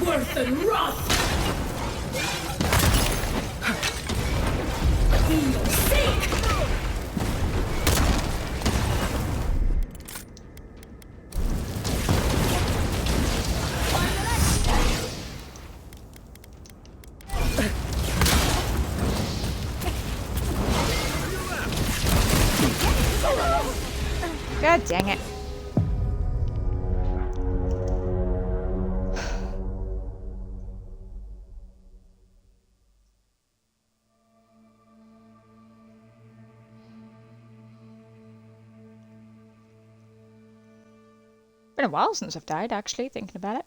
Worth and wrath. Feel sick. God dang it. Been a while since I've died, actually, thinking about it.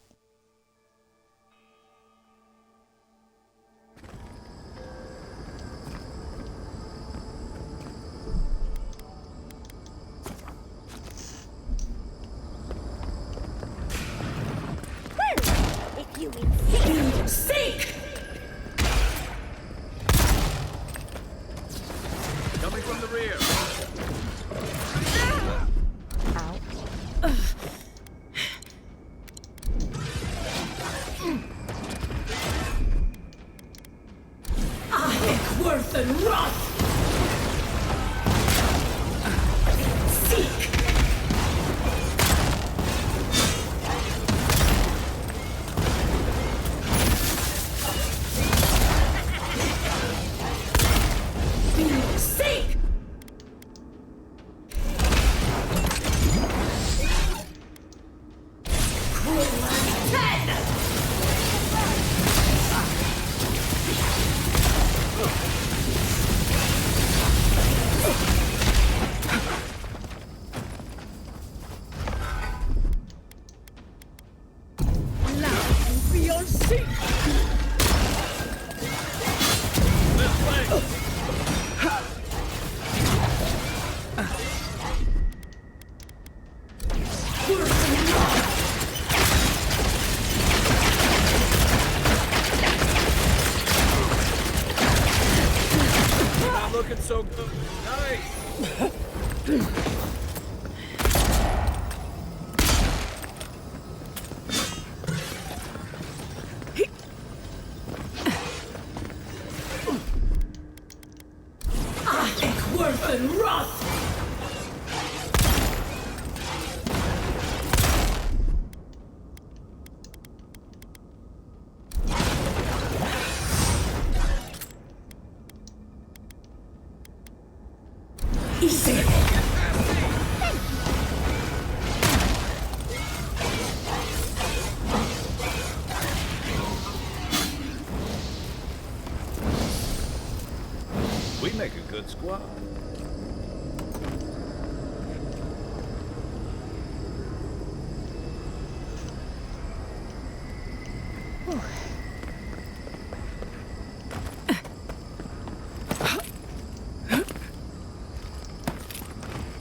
If you insist. Seek. Coming from the rear! Ow. Worth and wrath. Seek. Feel sick. Cruel and dead. Loud and feel sick. This way! so good. Nice. We make a good squad.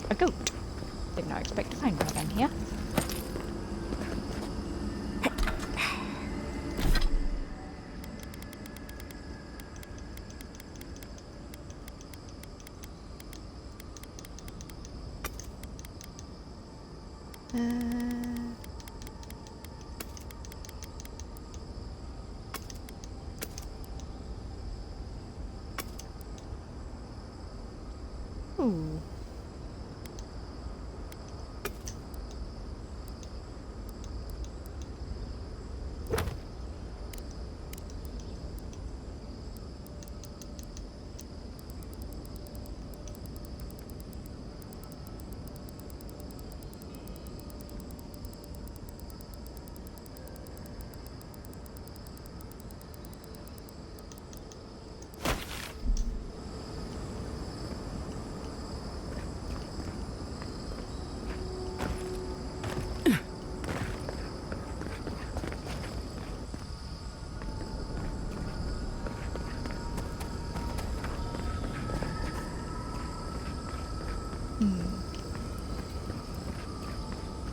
A goat. Did not expect to find one of them here. Ooh.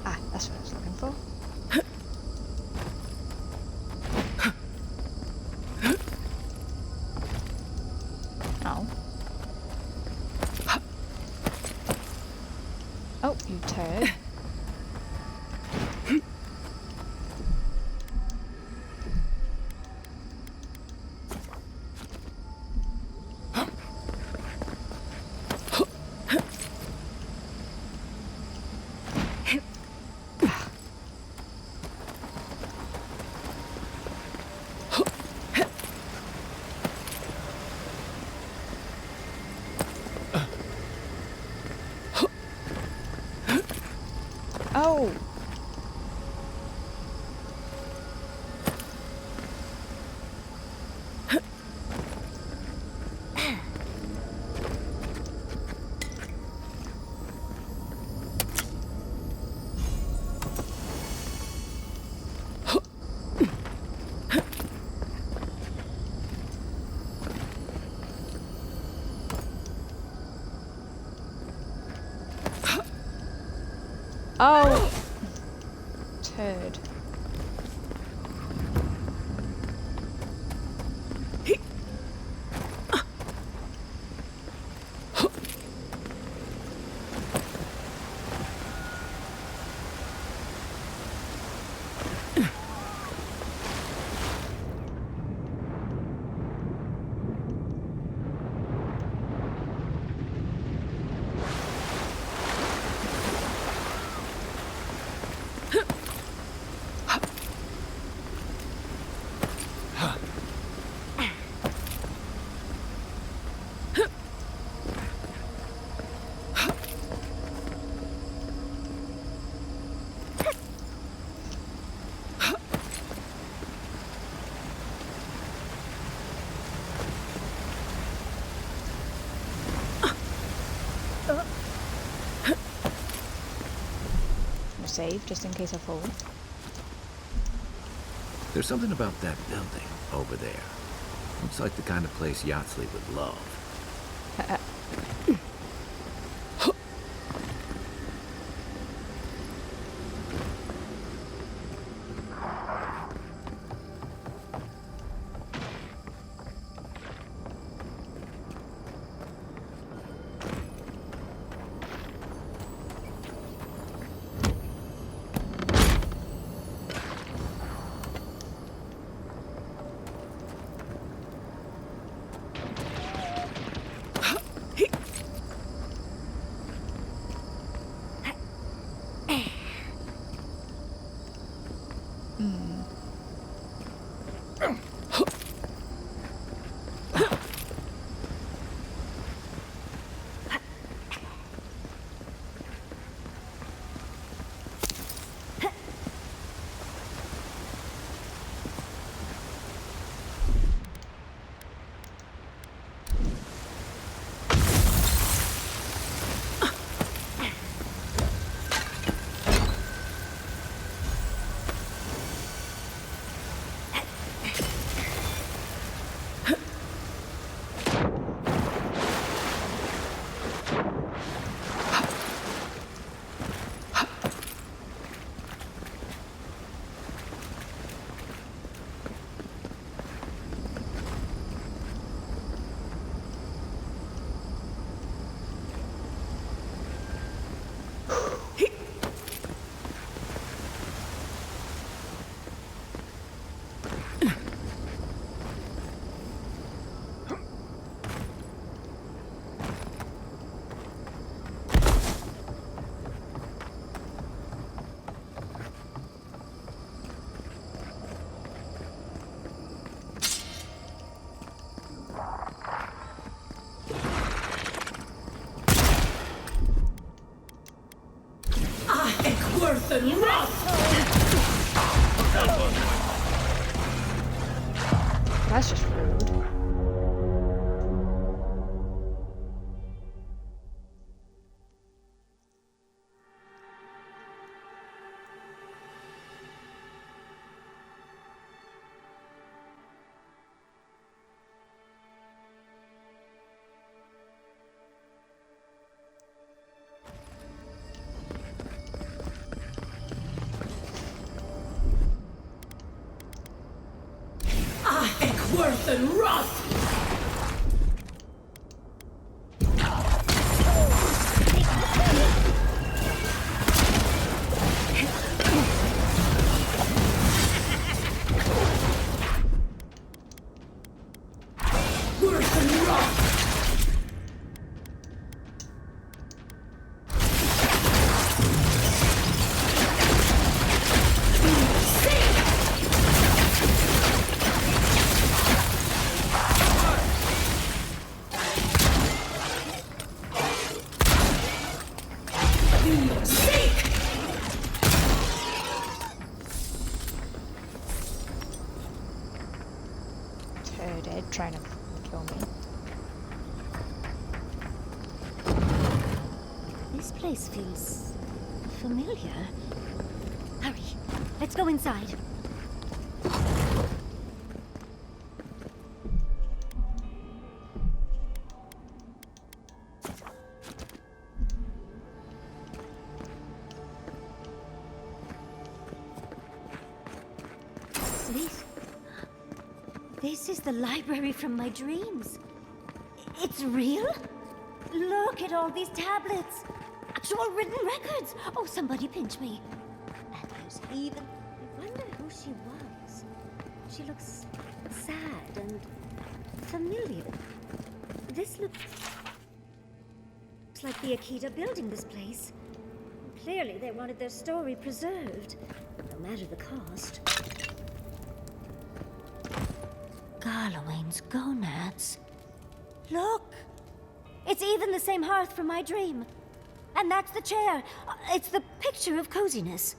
Ah, that's what I was looking for. Oh. Oh, you turd. Oh! Oh! Turd. Save just in case I fall. There's something about that building over there. Looks like the kind of place Yatsley would love. Avowed. Worth and Roth! Worth and Roth! Turd trying to kill me. This place feels familiar. Hurry, let's go inside. This is the library from my dreams. It's real? Look at all these tablets. Actual written records. Oh, somebody pinch me. And there's even... I wonder who she was. She looks sad and familiar. This looks like the Akita building this place. Clearly they wanted their story preserved, no matter the cost. Garlowain's gonads. Look! It's even the same hearth from my dream. And that's the chair. It's the picture of coziness.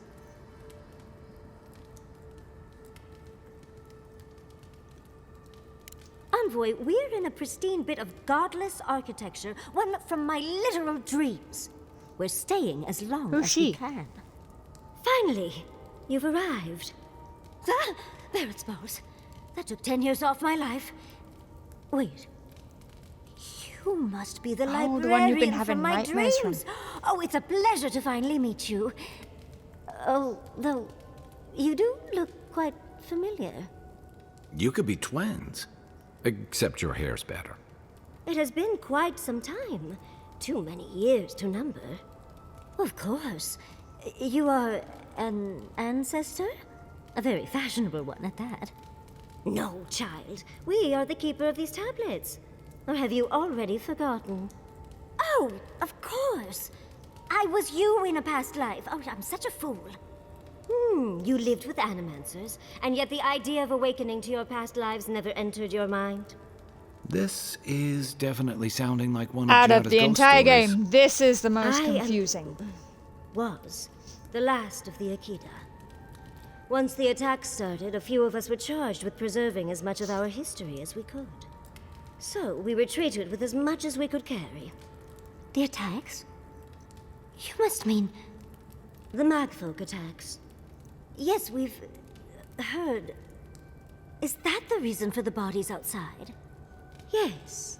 Envoy, we're in a pristine bit of godless architecture, one from my literal dreams. We're staying as long as we can. Finally, you've arrived. There it spells. That took 10 years off my life. Wait. You must be the librarian the one you've been having from my nightmares dreams. from. Oh, it's a pleasure to finally meet you. Oh, though, you do look quite familiar. You could be twins. Except your hair's better. It has been quite some time. Too many years to number. Of course. You are an ancestor? A very fashionable one at that. No, child. We are the keeper of these tablets. Or have you already forgotten? Oh, of course. I was you in a past life. Oh, I'm such a fool. You lived with animancers, and yet the idea of awakening to your past lives never entered your mind. This is definitely sounding like one Out of of Jada's the ghost entire stories. game, this is the most confusing. Was the last of the Akita. Once the attack started, a few of us were charged with preserving as much of our history as we could. So we retreated with as much as we could carry. The attacks? You must mean... the Magfolk attacks. Yes, we've... heard... Is that the reason for the bodies outside? Yes.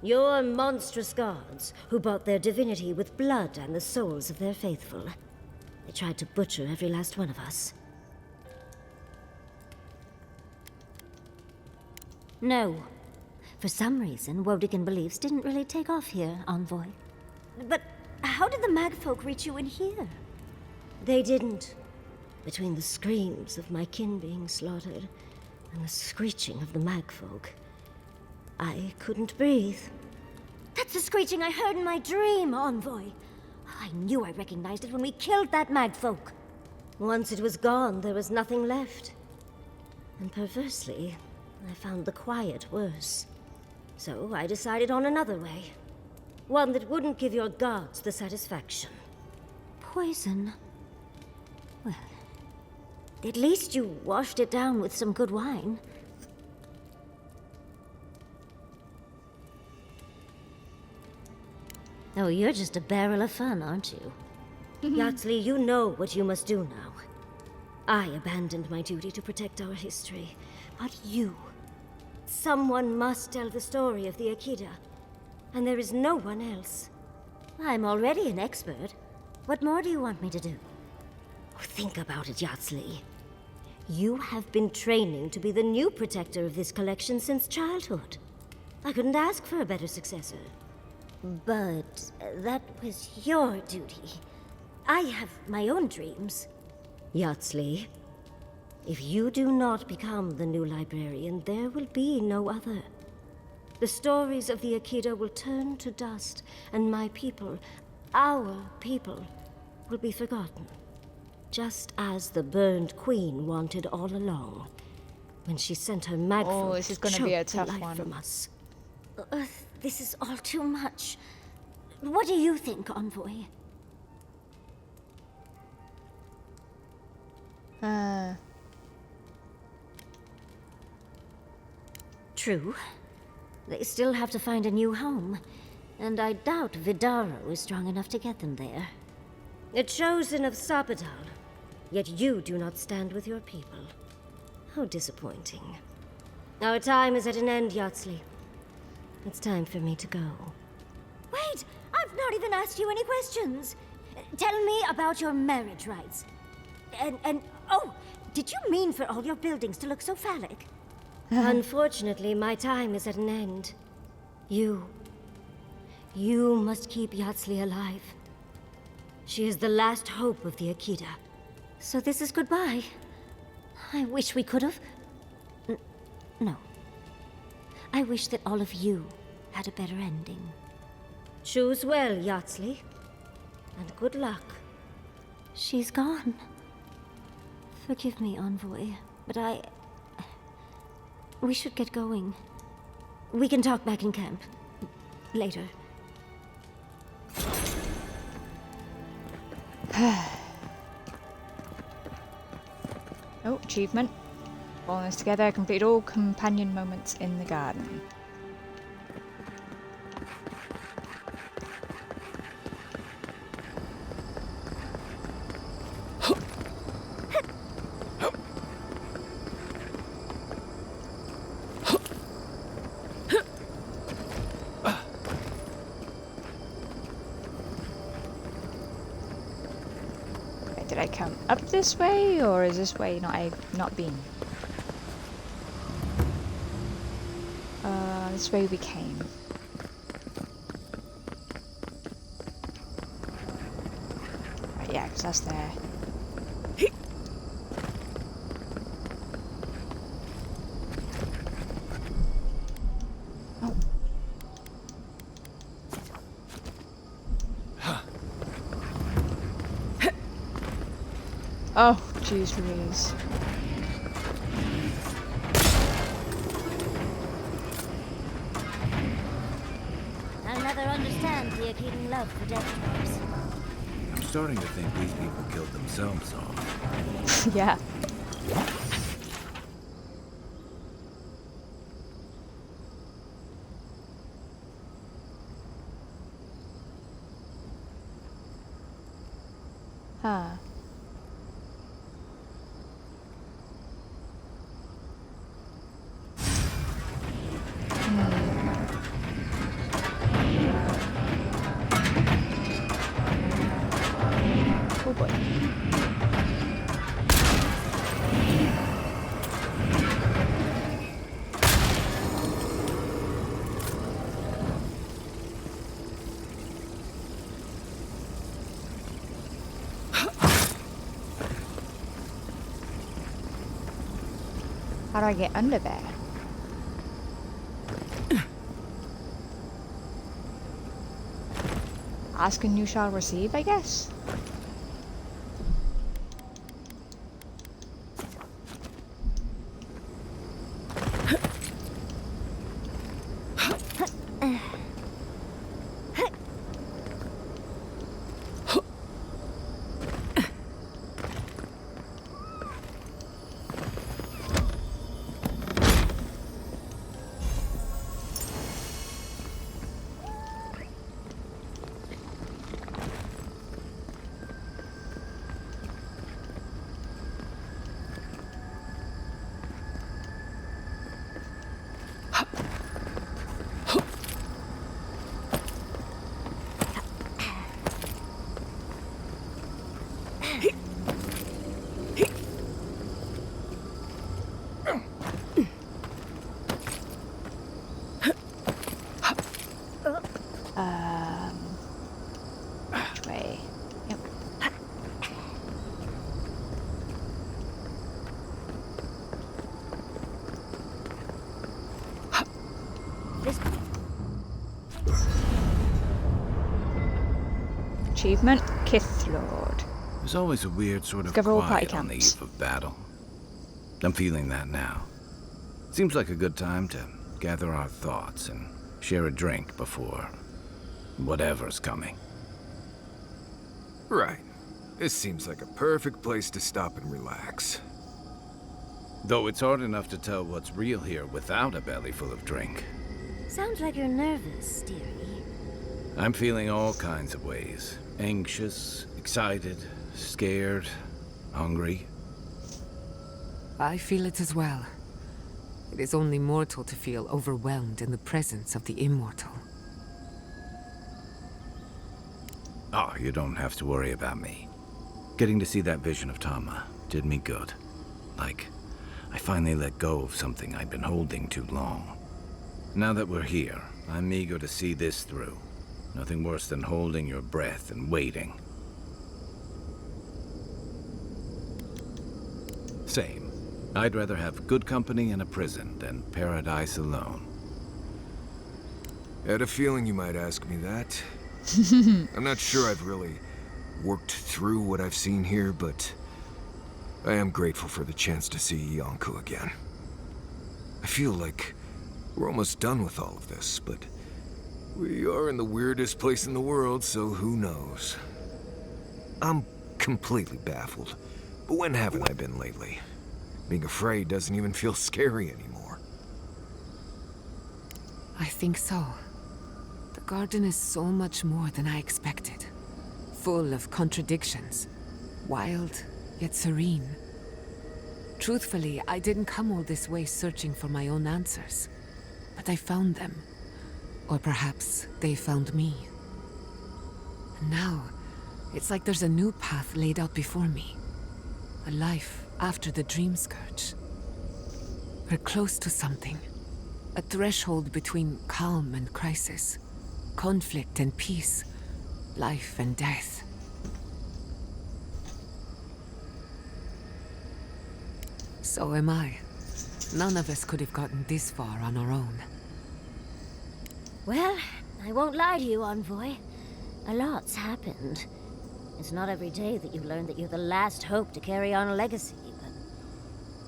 Your monstrous gods, who bought their divinity with blood and the souls of their faithful. They tried to butcher every last one of us. No. For some reason, Wodigan beliefs didn't really take off here, Envoy. But how did the Magfolk reach you in here? They didn't. Between the screams of my kin being slaughtered and the screeching of the Magfolk, I couldn't breathe. That's the screeching I heard in my dream, Envoy. I knew I recognized it when we killed that Magfolk. Once it was gone, there was nothing left. And perversely, I found the quiet worse. So I decided on another way. One that wouldn't give your gods the satisfaction. Poison? Well, at least you washed it down with some good wine. Oh, you're just a barrel of fun, aren't you? Yardley, you know what you must do now. I abandoned my duty to protect our history, but you... Someone must tell the story of the Akida, and there is no one else. I'm already an expert. What more do you want me to do? Think about it, Yardley. You have been training to be the new protector of this collection since childhood. I couldn't ask for a better successor. But that was your duty. I have my own dreams. Yardley, if you do not become the new librarian, there will be no other. The stories of the Akida will turn to dust, and my people, our people, will be forgotten. Just as the burned queen wanted all along, when she sent her magfolk Oh, this is going to be a choked the tough life one. from us. This is all too much. What do you think, Envoy? True. They still have to find a new home, and I doubt Vidaro is strong enough to get them there. A chosen of Sapadal, yet you do not stand with your people. How disappointing. Our time is at an end, Yardley. It's time for me to go. Wait! I've not even asked you any questions! Tell me about your marriage rights. Oh, did you mean for all your buildings to look so phallic? Unfortunately, my time is at an end. You must keep Yardley alive. She is the last hope of the Akida. So this is goodbye. I wish we could have... No. I wish that all of you had a better ending. Choose well, Yardley. And good luck. She's gone. Forgive me, Envoy, but we should get going. We can talk back in camp. Later. Oh, achievement. Pulling this together, complete all companion moments in the garden. Did I come up this way, or is this way not been? This way we came. Right, yeah, because that's there. Oh. Oh, jeez Louise. I'll never understand the Akitan love for death traps. I'm starting to think these people killed themselves off. Yeah. Huh. Oh boy. How do I get under there? Ask and you shall receive, I guess? Achievement, Kith Lord. There's always a weird sort of Discover all party quiet on the camps. eve of battle. I'm feeling that now. Seems like a good time to gather our thoughts and share a drink before whatever's coming. Right. This seems like a perfect place to stop and relax. Though it's hard enough to tell what's real here without a belly full of drink. Sounds like you're nervous, dearie. I'm feeling all kinds of ways. Anxious, excited, scared, hungry. I feel it as well. It is only mortal to feel overwhelmed in the presence of the immortal. Oh, you don't have to worry about me. Getting to see that vision of Tama did me good. Like, I finally let go of something I'd been holding too long. Now that we're here, I'm eager to see this through. Nothing worse than holding your breath and waiting. Same. I'd rather have good company in a prison than paradise alone. Had a feeling you might ask me that. I'm not sure I've really worked through what I've seen here, but I am grateful for the chance to see Yonko again. I feel like we're almost done with all of this, but we are in the weirdest place in the world, so who knows? I'm completely baffled, but when haven't I been lately? Being afraid doesn't even feel scary anymore. I think so. The garden is so much more than I expected. Full of contradictions. Wild, yet serene. Truthfully, I didn't come all this way searching for my own answers. But I found them. Or perhaps they found me. And now, it's like there's a new path laid out before me. A life after the dream scourge. We're close to something. A threshold between calm and crisis. Conflict and peace. Life and death. So am I. None of us could have gotten this far on our own. Well, I won't lie to you, Envoy. A lot's happened. It's not every day that you learn that you're the last hope to carry on a legacy, but...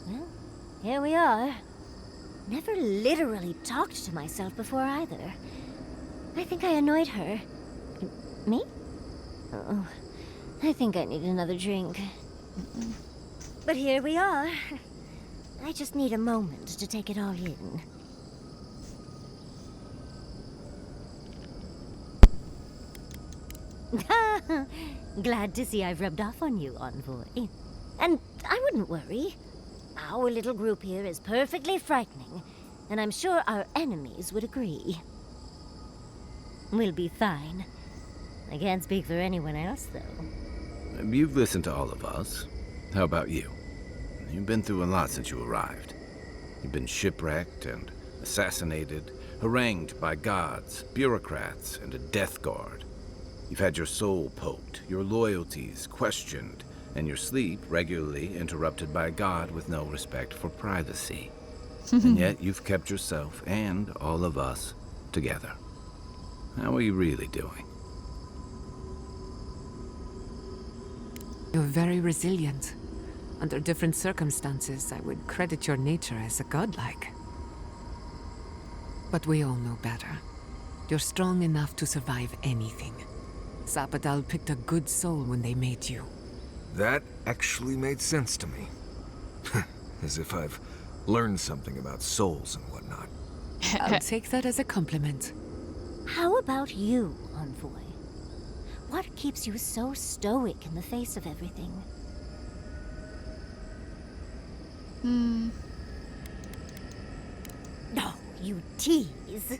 well, here we are. Never literally talked to myself before either. I think I annoyed her. Me? Oh, I think I need another drink. But here we are. I just need a moment to take it all in. Glad to see I've rubbed off on you, Envoy. And I wouldn't worry. Our little group here is perfectly frightening, and I'm sure our enemies would agree. We'll be fine. I can't speak for anyone else, though. You've listened to all of us. How about you? You've been through a lot since you arrived. You've been shipwrecked and assassinated, harangued by gods, bureaucrats, and a death guard. You've had your soul poked, your loyalties questioned, and your sleep regularly interrupted by a god with no respect for privacy. And yet you've kept yourself and all of us together. How are you really doing? You're very resilient. Under different circumstances, I would credit your nature as a godlike. But we all know better. You're strong enough to survive anything. Zapadal picked a good soul when they made you. That actually made sense to me. As if I've learned something about souls and whatnot. I'll take that as a compliment. How about you, Envoy? What keeps you so stoic in the face of everything? No, you tease.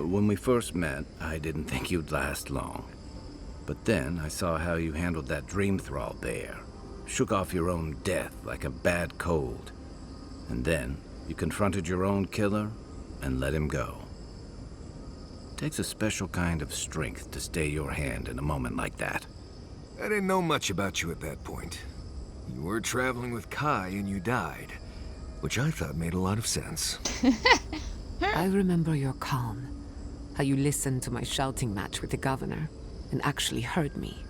When we first met, I didn't think you'd last long. But then I saw how you handled that dream thrall there. Shook off your own death like a bad cold. And then you confronted your own killer and let him go. It takes a special kind of strength to stay your hand in a moment like that. I didn't know much about you at that point. You were traveling with Kai and you died, which I thought made a lot of sense. I remember your calm. How you listened to my shouting match with the governor and actually heard me.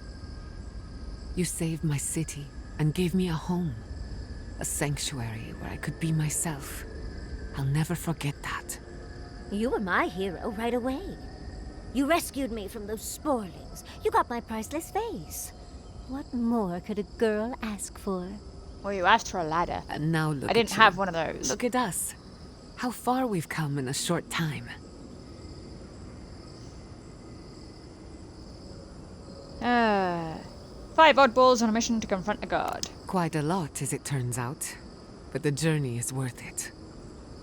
You saved my city and gave me a home. A sanctuary where I could be myself. I'll never forget that. You were my hero right away. You rescued me from those sporelings. You got my priceless vase. What more could a girl ask for? Well, you asked for a ladder. And now look I didn't at you. have one of those. Look at us. How far we've come in a short time. 5 oddballs on a mission to confront a god. Quite a lot, as it turns out. But the journey is worth it.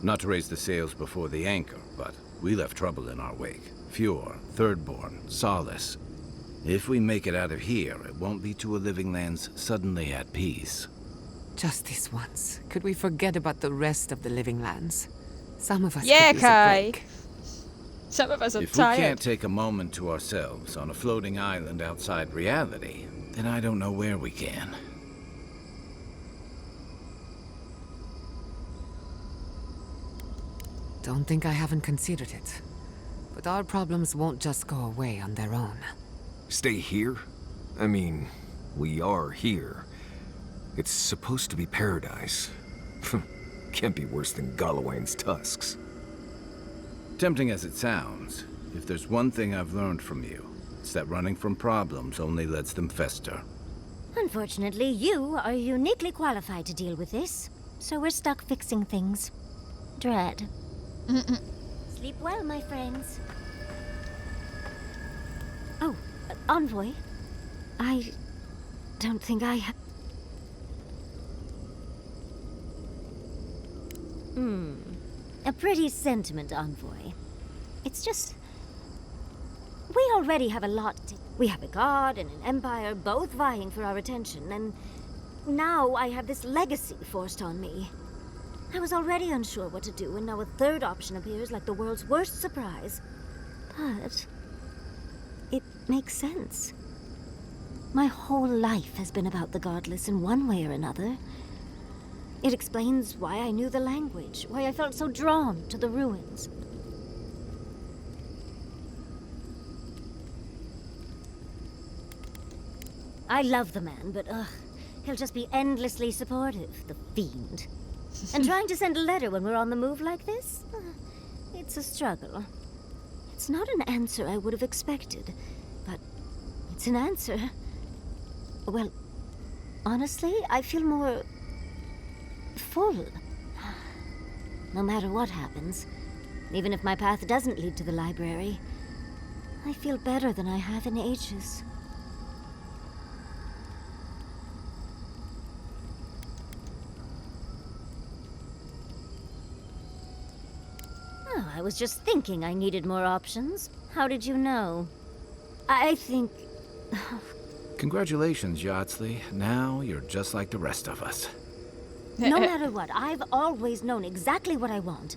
Not to raise the sails before the anchor, but we left trouble in our wake. Fjord, Thirdborn, Solace. If we make it out of here, it won't be to a living lands suddenly at peace. Just this once. Could we forget about the rest of the living lands? Some of us Yeah, could use a Kai. break. Some of us are If tired. we can't take a moment to ourselves on a floating island outside reality, then I don't know where we can. Don't think I haven't considered it. But our problems won't just go away on their own. Stay here? I mean, we are here. It's supposed to be paradise. Can't be worse than Galawain's tusks. Tempting as it sounds, if there's one thing I've learned from you, it's that running from problems only lets them fester. Unfortunately, you are uniquely qualified to deal with this, so we're stuck fixing things. Dread. Sleep well, my friends. Oh, Envoy. I don't think I have... A pretty sentiment, Envoy. It's just... We already have a lot to... We have a god and an empire both vying for our attention, and now I have this legacy forced on me. I was already unsure what to do, and now a third option appears like the world's worst surprise. But... it makes sense. My whole life has been about the godless in one way or another. It explains why I knew the language, why I felt so drawn to the ruins. I love the man, but he'll just be endlessly supportive, the fiend. And trying to send a letter when we're on the move like this? It's a struggle. It's not an answer I would have expected, but it's an answer. Well, honestly, I feel more... full. No matter what happens, even if my path doesn't lead to the library, I feel better than I have in ages. Oh, I was just thinking I needed more options. How did you know? I think... Congratulations, Yardsley. Now you're just like the rest of us. No matter what, I've always known exactly what I want.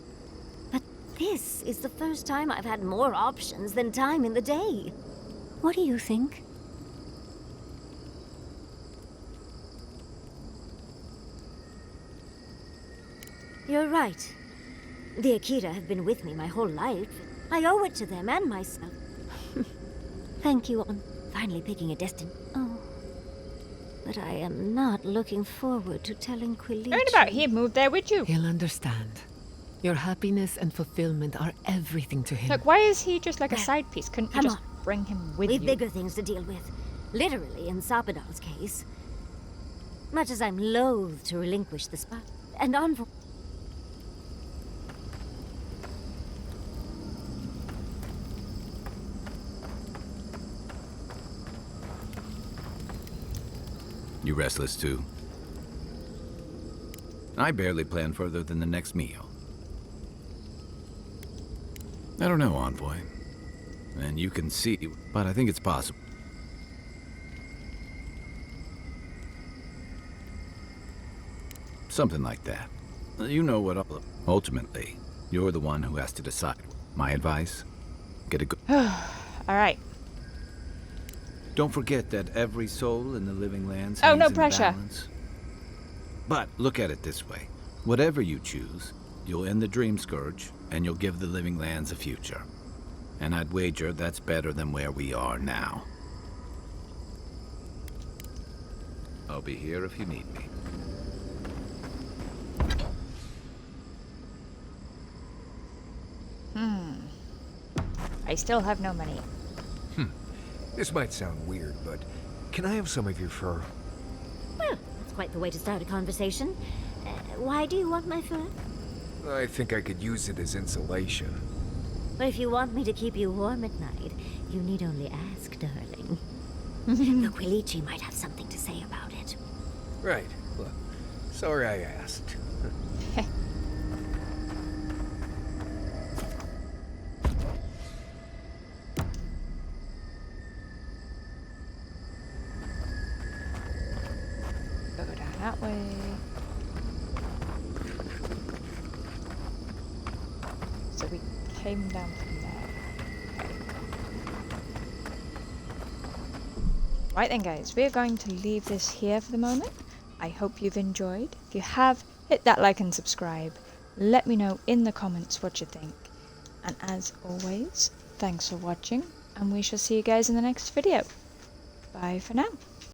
But this is the first time I've had more options than time in the day. What do you think? You're right. The Akira have been with me my whole life. I owe it to them and myself. Thank you on finally picking a destiny. Oh. But I am not looking forward to telling Quilichi. Heard about he moved there with you. He'll understand. Your happiness and fulfillment are everything to him. Look, why is he just like a side piece? Couldn't you come just bring him with We've you? bigger things to deal with. Literally, in Sapadal's case. Much as I'm loath to relinquish the spot. And Envoy... You restless too? I barely plan further than the next meal. I don't know, Envoy. And you can see, but I think it's possible. Something like that. You know what, ultimately, you're the one who has to decide. My advice? Get a good... Alright. Don't forget that every soul in the living lands Oh, hangs no in pressure. balance. But look at it this way. Whatever you choose, you'll end the Dream Scourge and you'll give the Living Lands a future. And I'd wager that's better than where we are now. I'll be here if you need me. I still have no money. This might sound weird, but can I have some of your fur? Well, that's quite the way to start a conversation. Why do you want my fur? I think I could use it as insulation. But if you want me to keep you warm at night, you need only ask, darling. The Quilichi might have something to say about it. Right. Well, sorry I asked. Go down that way. So we came down from there. Okay. Right then guys, we're going to leave this here for the moment. I hope you've enjoyed. If you have, hit that like and subscribe. Let me know in the comments what you think. And as always, thanks for watching, and we shall see you guys in the next video. Bye for now.